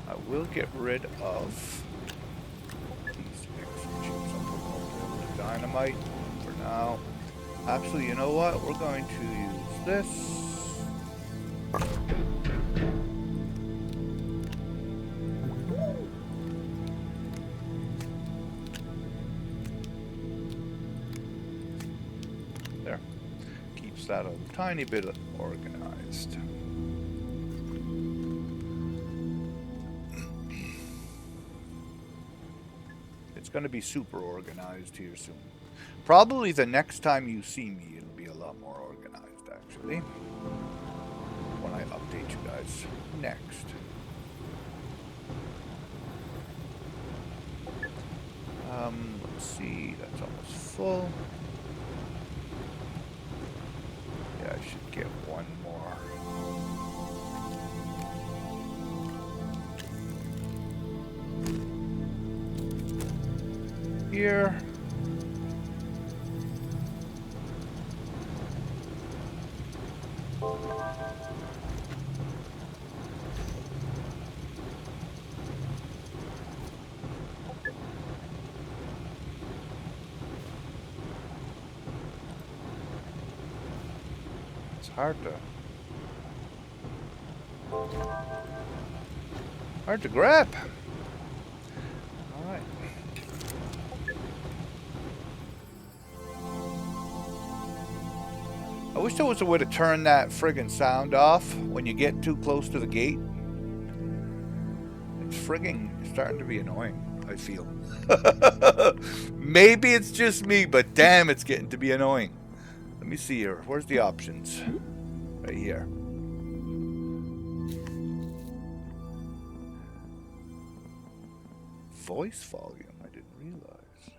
I will get rid of these extra chips. I'll put over the dynamite for now. Actually, you know what? We're going to use this. There. Keeps that a tiny bit organized. It's going to be super organized here soon. Probably the next time you see me, it'll be a lot more organized, actually. When I update you guys next. Let's see, that's almost full. Yeah, I should get one more. Here. It's hard to grab. All right. I wish there was a way to turn that friggin' sound off when you get too close to the gate. It's friggin' starting to be annoying, I feel. Maybe it's just me, but damn, it's getting to be annoying. Let me see here. Where's the options? Right here. Voice volume, I didn't realize.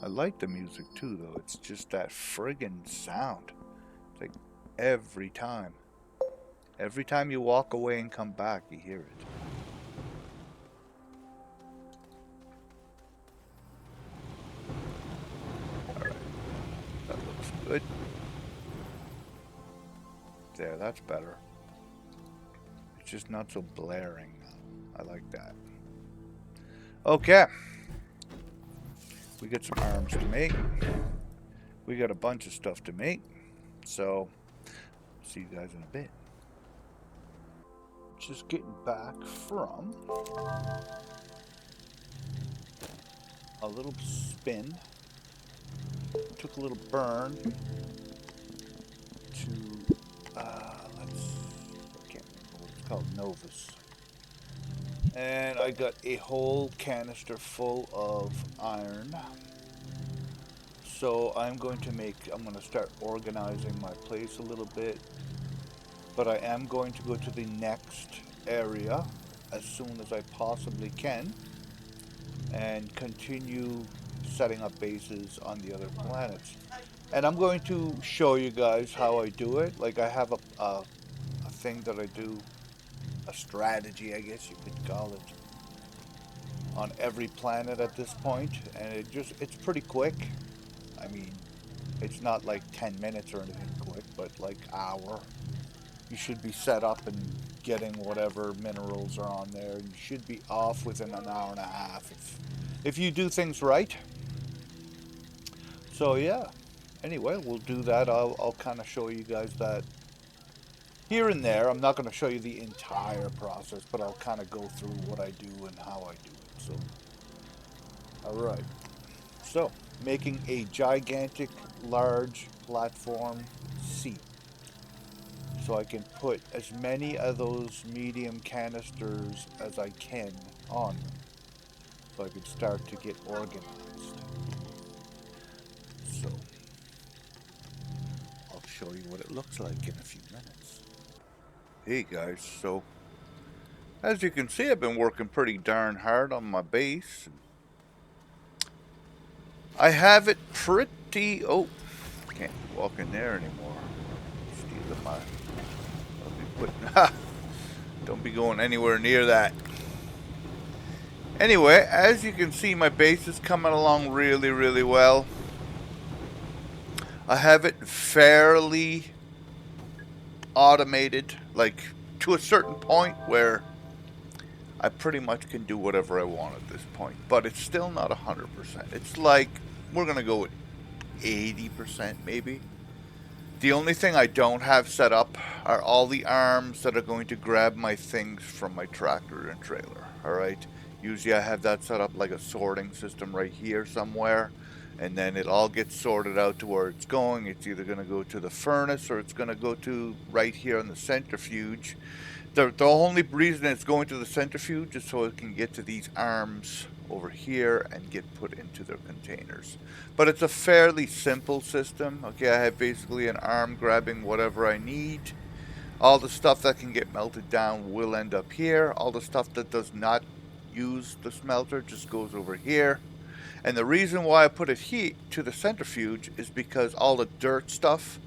I like the music too, though. It's just that friggin' sound. It's like every time. Every time you walk away and come back, you hear it. Alright. That looks good. There, that's better. It's just not so blaring now. I like that. Okay. We got some arms to make. We got a bunch of stuff to make. So, see you guys in a bit. Just getting back from a little spin. Took a little burn to, I can't remember what it's called, Novus. And I got a whole canister full of iron. So I'm going to start organizing my place a little bit. But I am going to go to the next area as soon as I possibly can. And continue setting up bases on the other planets. And I'm going to show you guys how I do it. Like I have a thing that I do. A strategy, I guess you could call it, on every planet at this point, and it's pretty quick. I mean, it's not like 10 minutes or anything quick, but like hour. You should be set up and getting whatever minerals are on there, and you should be off within an hour and a half if you do things right. So yeah, anyway, we'll do that. I'll kind of show you guys that here and there. I'm not going to show you the entire process, but I'll kind of go through what I do and how I do it. So, alright. So, making a gigantic, large platform seat. So I can put as many of those medium canisters as I can on them. So I can start to get organized. So, I'll show you what it looks like in a few minutes. Hey guys, so as you can see, I've been working pretty darn hard on my base. I have it pretty... Oh, can't walk in there anymore. Stealing my... I'll be putting... Don't be going anywhere near that. Anyway, as you can see, my base is coming along really, really well. I have it fairly automated, like to a certain point where I pretty much can do whatever I want at this point, but it's still not 100%. It's like, we're gonna go with 80% maybe. The only thing I don't have set up are all the arms that are going to grab my things from my tractor and trailer. Alright, usually I have that set up like a sorting system right here somewhere. And then it all gets sorted out to where it's going. It's either going to go to the furnace or it's going to go to right here on the centrifuge. The only reason it's going to the centrifuge is so it can get to these arms over here and get put into their containers. But it's a fairly simple system. Okay, I have basically an arm grabbing whatever I need. All the stuff that can get melted down will end up here. All the stuff that does not use the smelter just goes over here. And the reason why I put it here to the centrifuge is because all the dirt stuff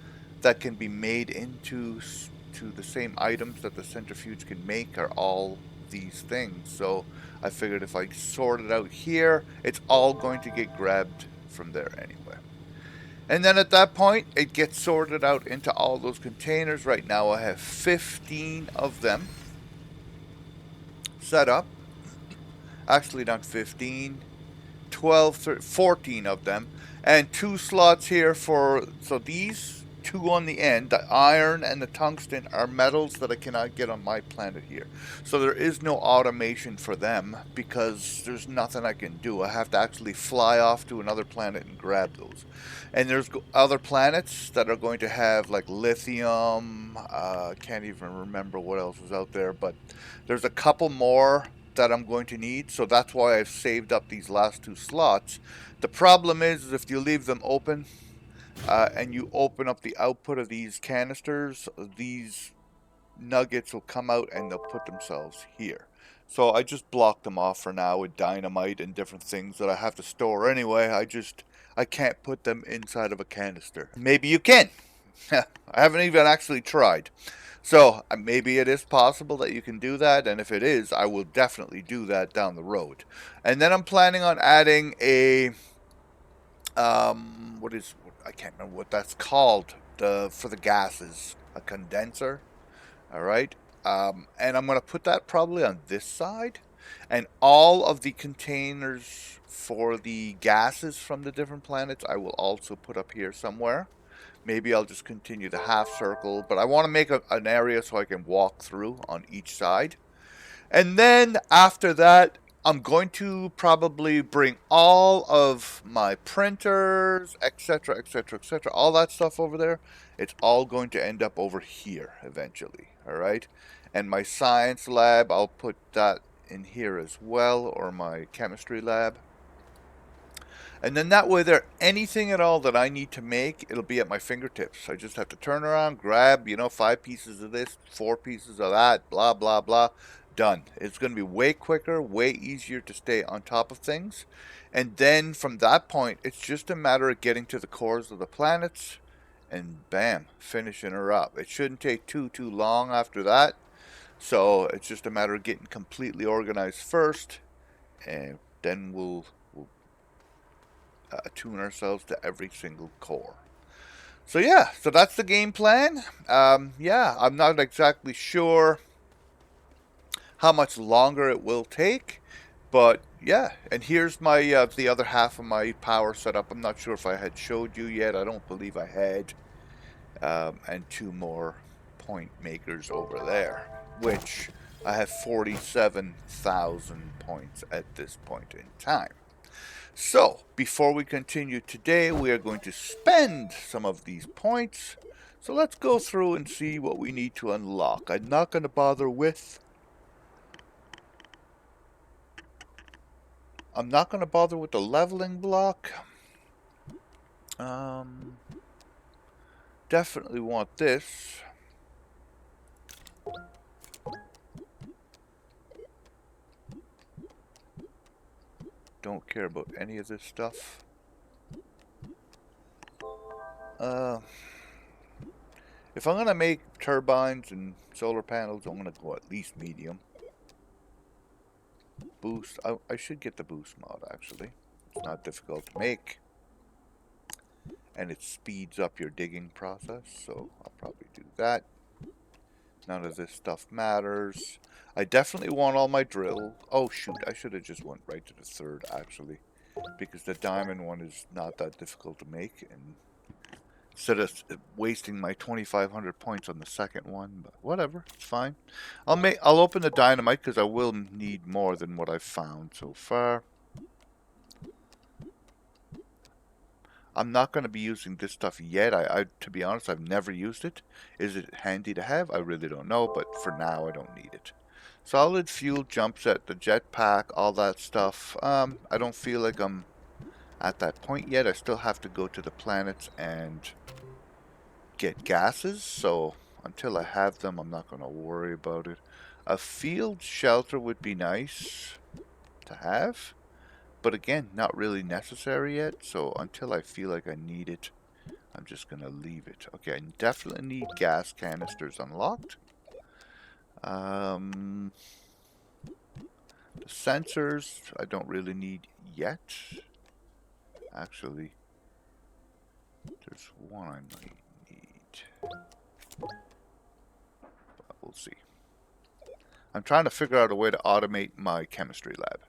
that can be made into the same items that the centrifuge can make are all these things. So I figured if I sort it out here, it's all going to get grabbed from there anyway. And then at that point, it gets sorted out into all those containers. Right now I have 15 of them set up. Actually not 15. 12, 13, 14 of them, and 2 slots here for, so these 2 on the end, the iron and the tungsten, are metals that I cannot get on my planet here. So there is no automation for them because there's nothing I can do. I have to actually fly off to another planet and grab those. And there's other planets that are going to have like lithium. Can't even remember what else is out there, but there's a couple more that I'm going to need. So that's why I've saved up these last 2 slots. The problem is if you leave them open and you open up the output of these canisters, these nuggets will come out and they'll put themselves here. So I just blocked them off for now with dynamite and different things that I have to store anyway. I can't put them inside of a canister. Maybe you can. I haven't even actually tried. So maybe it is possible that you can do that, and if it is, I will definitely do that down the road. And then I'm planning on adding a I can't remember what that's called, for the gases, a condenser. All right. And I'm going to put that probably on this side. And all of the containers for the gases from the different planets, I will also put up here somewhere. Maybe I'll just continue the half circle. But I want to make an area so I can walk through on each side. And then after that, I'm going to probably bring all of my printers, etc., etc., etc., all that stuff over there. It's all going to end up over here eventually, all right? And my science lab, I'll put that in here as well, or my chemistry lab. And then that way there, anything at all that I need to make, it'll be at my fingertips. I just have to turn around, grab, 5 pieces of this, 4 pieces of that, blah, blah, blah. Done. It's going to be way quicker, way easier to stay on top of things. And then from that point, it's just a matter of getting to the cores of the planets and bam, finishing her up. It shouldn't take too long after that. So it's just a matter of getting completely organized first, and then we'll attune ourselves to every single core. So yeah, so that's the game plan. Yeah, I'm not exactly sure how much longer it will take, but yeah. And here's my the other half of my power setup. I'm not sure if I had showed you yet. I don't believe I had. And 2 more point makers over there, which I have 47,000 points at this point in time. So, before we continue today, we are going to spend some of these points. So let's go through and see what we need to unlock. I'm not going to bother with... the leveling block. Definitely want this. Don't care about any of this stuff. If I'm going to make turbines and solar panels, I'm going to go at least medium. Boost. I should get the boost mod, actually. It's not difficult to make. And it speeds up your digging process, so I'll probably do that. None of this stuff matters. I definitely want all my drill. Oh shoot, I should have just went right to the 3rd, actually. Because the diamond one is not that difficult to make, and instead of wasting my 2,500 points on the 2nd one, but whatever, it's fine. I'll open the dynamite because I will need more than what I've found so far. I'm not going to be using this stuff yet. To be honest, I've never used it. Is it handy to have? I really don't know, but for now I don't need it. Solid fuel jump set, the jetpack, all that stuff. I don't feel like I'm at that point yet. I still have to go to the planets and get gases, so until I have them, I'm not going to worry about it. A field shelter would be nice to have, but again, not really necessary yet, so until I feel like I need it, I'm just going to leave it. Okay, I definitely need gas canisters unlocked. The sensors, I don't really need yet. Actually, there's one I might need. But we'll see. I'm trying to figure out a way to automate my chemistry lab.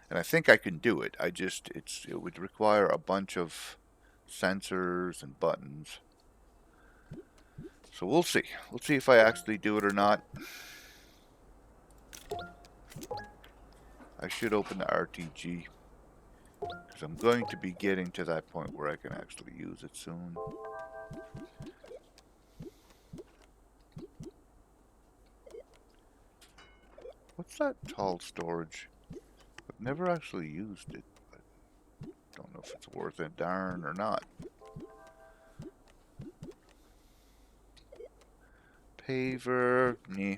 And I think I can do it. It would require a bunch of sensors and buttons. So we'll see. We'll see if I actually do it or not. I should open the RTG, because I'm going to be getting to that point where I can actually use it soon. What's that tall storage? I've never actually used it, but don't know if it's worth a darn or not. Paver, meh.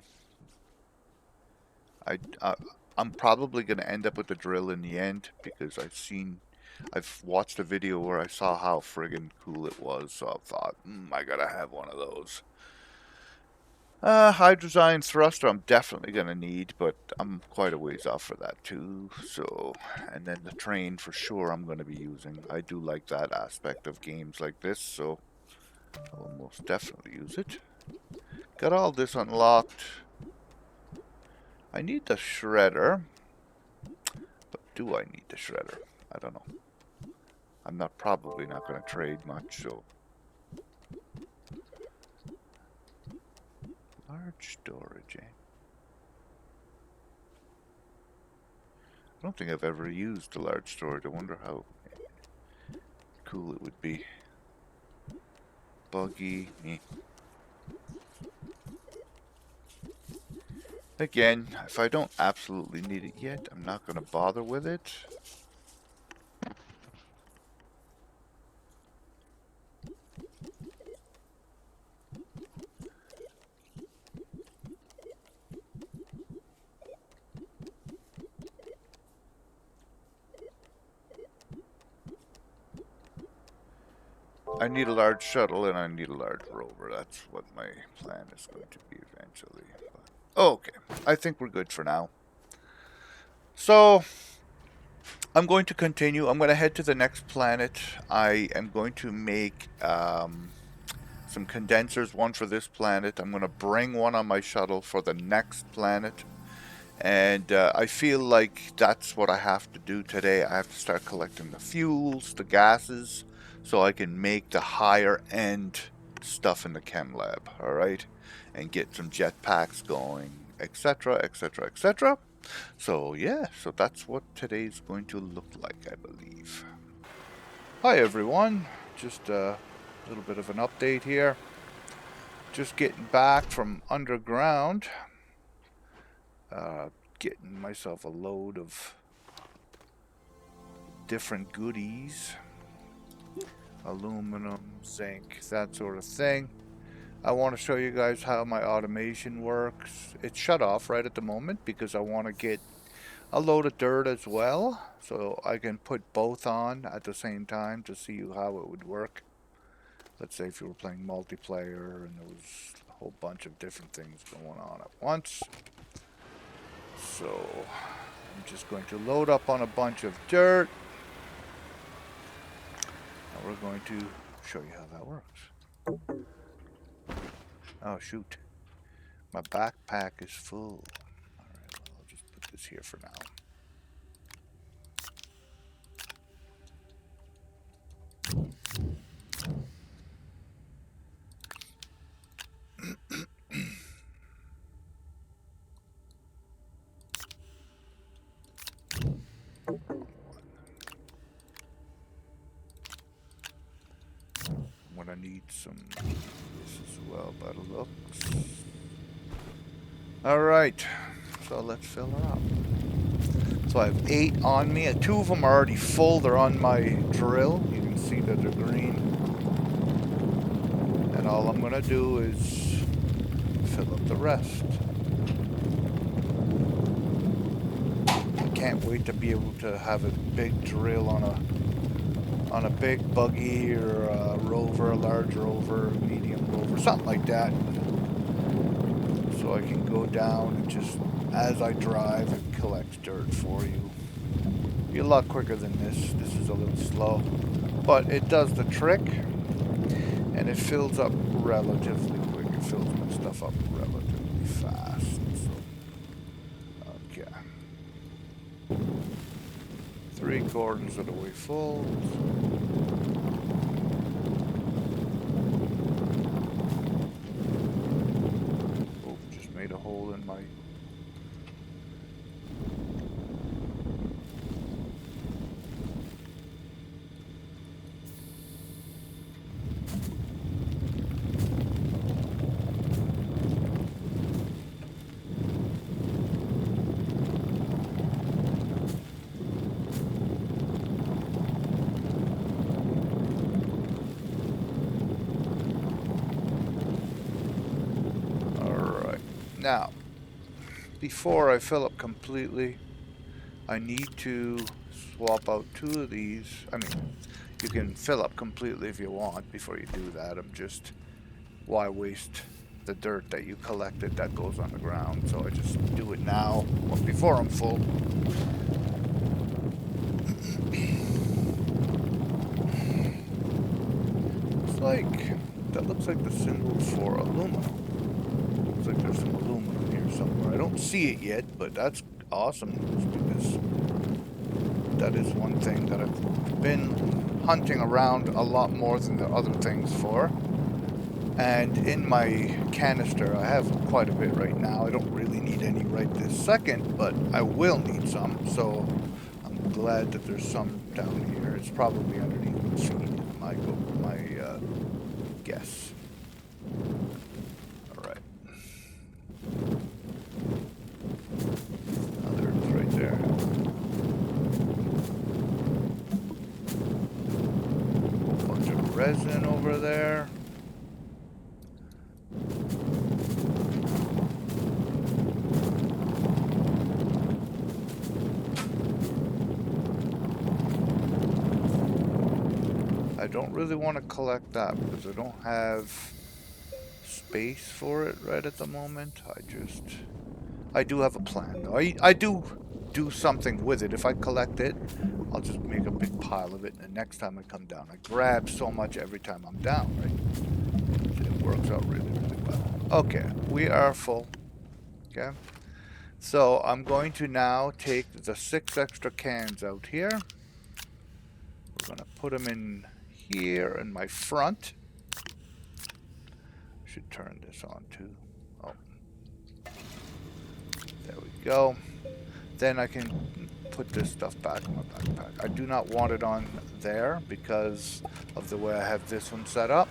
I'm probably going to end up with the drill in the end, because I've watched a video where I saw how friggin' cool it was, so I thought, I gotta have one of those. Hydrozyme thruster I'm definitely going to need, but I'm quite a ways off for that too. So, and then the train for sure I'm going to be using. I do like that aspect of games like this, so I'll most definitely use it. Got all this unlocked. I need the shredder, but do I need the shredder? I don't know. I'm probably not going to trade much, so. Large storage, eh? I don't think I've ever used a large storage. I wonder how cool it would be. Buggy, me. Again, if I don't absolutely need it yet, I'm not going to bother with it. I need a large shuttle and I need a large rover. That's what my plan is going to be eventually. But, okay, I think we're good for now. So, I'm going to continue. I'm going to head to the next planet. I am going to make some condensers, one for this planet. I'm going to bring one on my shuttle for the next planet. And I feel like that's what I have to do today. I have to start collecting the fuels, the gases, so I can make the higher end stuff in the chem lab, alright? And get some jetpacks going, etc, etc, etc. So yeah, so that's what today's going to look like, I believe. Hi everyone, just a little bit of an update here. Just getting back from underground. Getting myself a load of different goodies. Aluminum, zinc, that sort of thing. I want to show you guys how my automation works. It's shut off right at the moment because I want to get a load of dirt as well, so I can put both on at the same time to see how it would work. Let's say if you were playing multiplayer and there was a whole bunch of different things going on at once. So I'm just going to load up on a bunch of dirt. And we're going to show you how that works. Oh shoot. My backpack is full. Alright, well, I'll just put this here for now. I'm gonna need some this as well by the looks. Alright, so let's fill her up. So I have 8 on me. 2 of them are already full. They're on my drill. You can see that they're green. And all I'm gonna do is fill up the rest. I can't wait to be able to have a big drill on a big buggy or a rover, a large rover, medium rover, something like that. So I can go down and just, as I drive, and collect dirt for you. Be a lot quicker than this. This is a little slow, but it does the trick, and it fills up relatively quick. It fills my stuff up relatively fast. So, okay. 3/4 of the way full. Oh, just made a hole in my... Now, before I fill up completely, I need to swap out 2 of these. I mean, you can fill up completely if you want before you do that. I'm just, why waste the dirt that you collected that goes on the ground? So I just do it now, before I'm full. It's like, that looks like the symbol for aluminum. Looks like there's some aluminum here somewhere. I don't see it yet, but that's awesome. Let's do this. That is one thing that I've been hunting around a lot more than the other things for. And in my canister, I have quite a bit right now. I don't really need any right this second, but I will need some. So I'm glad that there's some down here. It's probably underneath the feed, my guess. All right. Oh, there it is right there. A bunch of resin over there. I don't really want to collect that because I don't have space for it right at the moment. I do have a plan though. I do something with it. If I collect it, I'll just make a big pile of it, and the next time I come down, I grab so much every time I'm down, right? It works out really, really well. Okay, we are full. Okay. So I'm going to now take the 6 extra cans out here. We're going to put them in here in my front. Should turn this on too. Oh, there we go. Then I can put this stuff back in my backpack. I do not want it on there because of the way I have this one set up.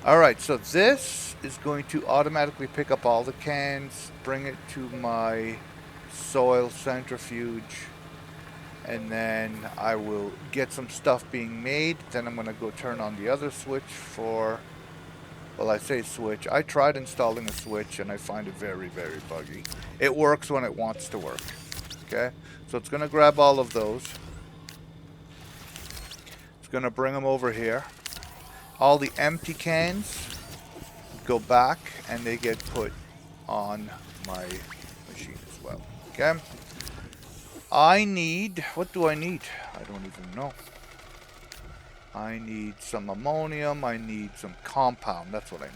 Alright, so this is going to automatically pick up all the cans, bring it to my soil centrifuge, and then I will get some stuff being made. Then I'm going to go turn on the other switch for, well, I say switch. I tried installing a switch and I find it very, very buggy. It works when it wants to work. Okay, so it's going to grab all of those. It's going to bring them over here. All the empty cans go back and they get put on my machine as well. Okay. I need, what do I need? I don't even know. I need some ammonium. I need some compound. That's what I need.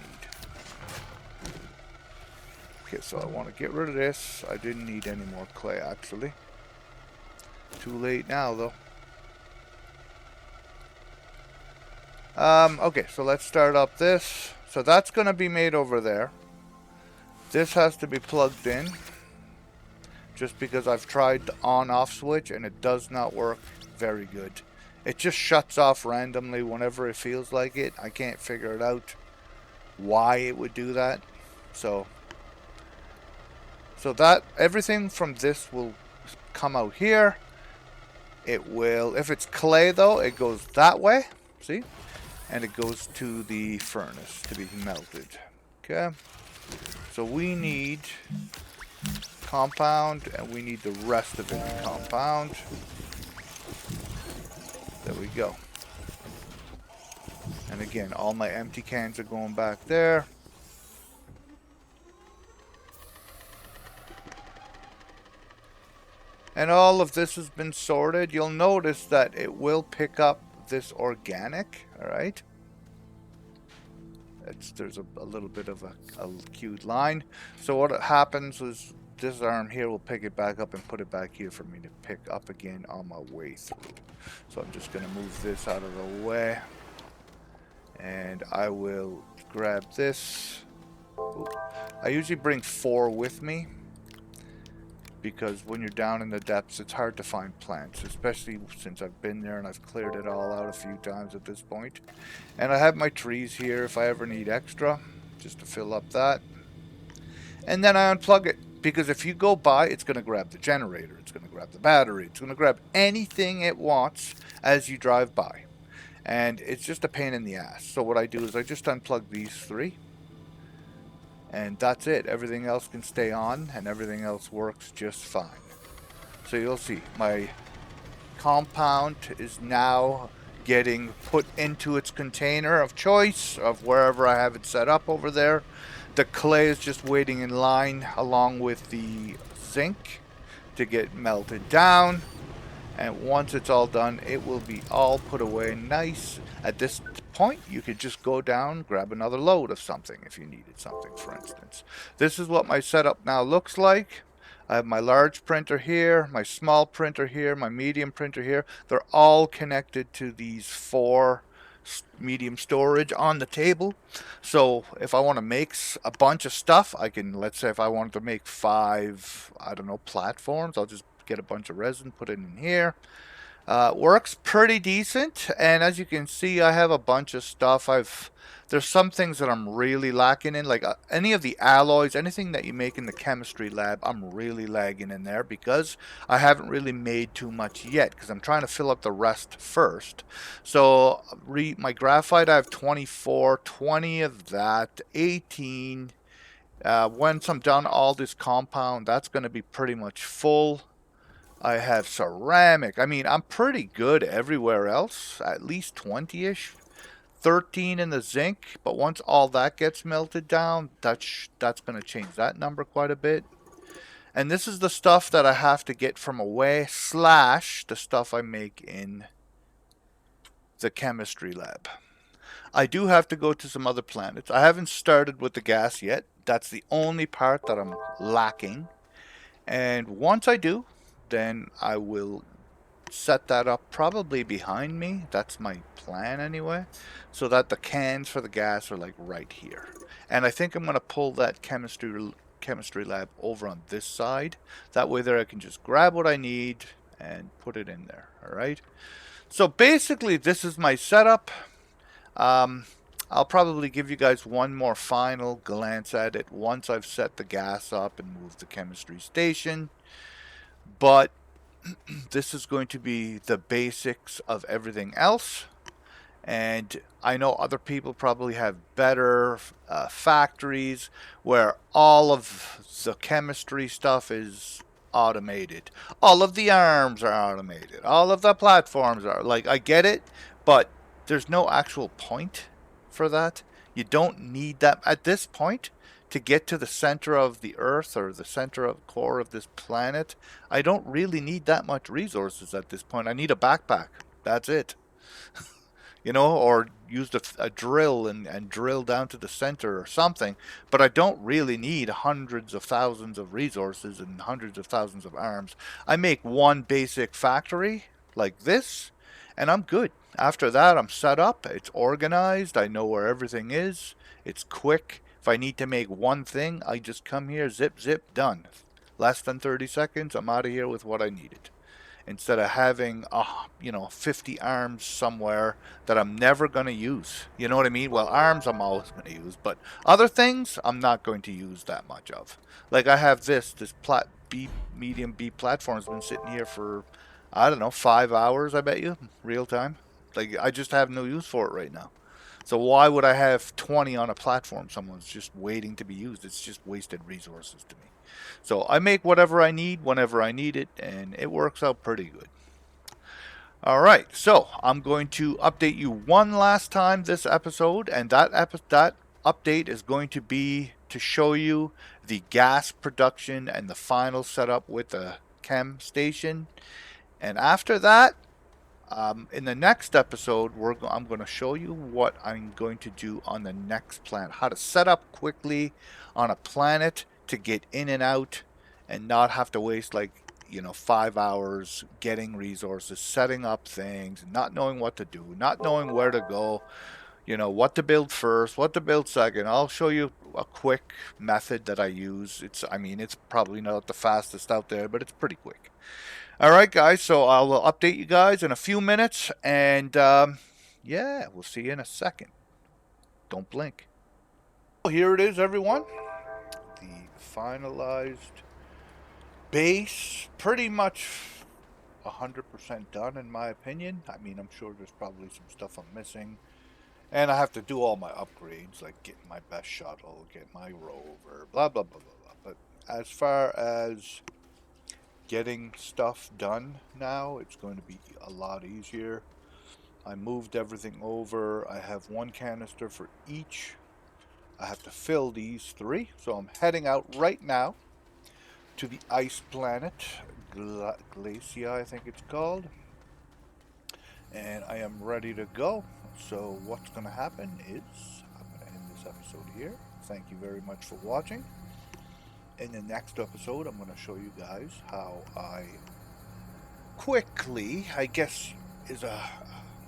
Okay, so I want to get rid of this. I didn't need any more clay, actually. Too late now, though. Okay, so let's start up this. So that's going to be made over there. This has to be plugged in. Just because I've tried the on-off switch and it does not work very good. It just shuts off randomly whenever it feels like it. I can't figure it out why it would do that. So that everything from this will come out here. It will, if it's clay though, it goes that way. See? And it goes to the furnace to be melted. Okay? So we need compound, and we need the rest of it in compound. There we go. And again, all my empty cans are going back there. And all of this has been sorted. You'll notice that it will pick up this organic, alright? There's a little bit of a queued line. So what happens is this arm here will pick it back up and put it back here for me to pick up again on my way through. So I'm just going to move this out of the way. And I will grab this. Ooh. I usually bring 4 with me, because when you're down in the depths, it's hard to find plants, especially since I've been there and I've cleared it all out a few times at this point. And I have my trees here if I ever need extra, just to fill up that. And then I unplug it, because if you go by, it's going to grab the generator, it's going to grab the battery, it's going to grab anything it wants as you drive by. And it's just a pain in the ass. So what I do is I just unplug these 3. And that's it. Everything else can stay on, and everything else works just fine. So you'll see my compound is now getting put into its container of choice of wherever I have it set up over there. The clay is just waiting in line along with the zinc to get melted down. And once it's all done, it will be all put away nice. At this point, you could just go down, grab another load of something if you needed something, for instance. This is what my setup now looks like. I have my large printer here, my small printer here, my medium printer here. They're all connected to these 4 medium storage on the table. So if I want to make a bunch of stuff, I can, let's say if I wanted to make 5, I don't know, platforms, I'll just get a bunch of resin, put it in here. Works pretty decent, and as you can see, I have a bunch of stuff. There's some things that I'm really lacking in, like any of the alloys, anything that you make in the chemistry lab, I'm really lagging in there because I haven't really made too much yet, because I'm trying to fill up the rest first. So my graphite, I have 24, 20 of that, 18. Once I'm done all this compound, that's going to be pretty much full. I have ceramic. I mean, I'm pretty good everywhere else, at least 20-ish. 13 in the zinc, but once all that gets melted down, that's going to change that number quite a bit. And this is the stuff that I have to get from away, / the stuff I make in the chemistry lab. I do have to go to some other planets. I haven't started with the gas yet. That's the only part that I'm lacking. And once I do, then I will set that up probably behind me. That's my plan anyway, so that the cans for the gas are like right here. And I think I'm going to pull that chemistry lab over on this side. That way there I can just grab what I need and put it in there. Alright, so basically this is my setup. I'll probably give you guys one more final glance at it once I've set the gas up and moved the chemistry station. But this is going to be the basics of everything else. And I know other people probably have better factories where all of the chemistry stuff is automated. All of the arms are automated. All of the platforms are. Like, I get it, but there's no actual point for that. You don't need that at this point. To get to the center of the Earth, or the center of core of this planet, I don't really need that much resources at this point. I need a backpack. That's it. You know, or use a drill and drill down to the center or something. But I don't really need hundreds of thousands of resources and hundreds of thousands of arms. I make one basic factory like this, and I'm good. After that, I'm set up. It's organized. I know where everything is. It's quick. If I need to make one thing, I just come here, zip, zip, done. Less than 30 seconds, I'm out of here with what I needed. Instead of having, 50 arms somewhere that I'm never going to use. You know what I mean? Well, arms I'm always going to use, but other things I'm not going to use that much of. Like I have this medium B platform's been sitting here for, 5 hours, I bet you, real time. Like, I just have no use for it right now. So why would I have 20 on a platform? Someone's just waiting to be used. It's just wasted resources to me. So I make whatever I need whenever I need it, and it works out pretty good. Alright, so I'm going to update you one last time this episode, and that update is going to be to show you the gas production and the final setup with the chem station. And after that, in the next episode, I'm going to show you what I'm going to do on the next planet. How to set up quickly on a planet to get in and out and not have to waste like, 5 hours getting resources, setting up things, not knowing what to do, not knowing where to go, what to build first, what to build second. I'll show you a quick method that I use. It's probably not the fastest out there, but it's pretty quick. All right, guys. So I'll update you guys in a few minutes, and yeah, we'll see you in a second. Don't blink. Well, here it is, everyone. The finalized base, pretty much 100% done, in my opinion. I'm sure there's probably some stuff I'm missing. And I have to do all my upgrades, like get my best shuttle, get my rover, blah, blah, blah, blah, blah. But as far as getting stuff done now, it's going to be a lot easier. I moved everything over. I have one canister for each. I have to fill these 3. So I'm heading out right now to the ice planet, Glacia, I think it's called. And I am ready to go. So what's going to happen is I'm going to end this episode here. Thank you very much for watching. In the next episode, I'm going to show you guys how I quickly, I guess is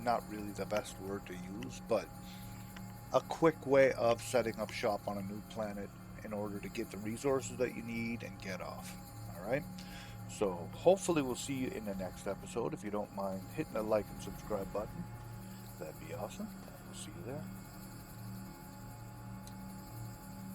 not really the best word to use, but a quick way of setting up shop on a new planet in order to get the resources that you need and get off. Alright? So hopefully we'll see you in the next episode. If you don't mind hitting the like and subscribe button, that'd be awesome. We'll see you there.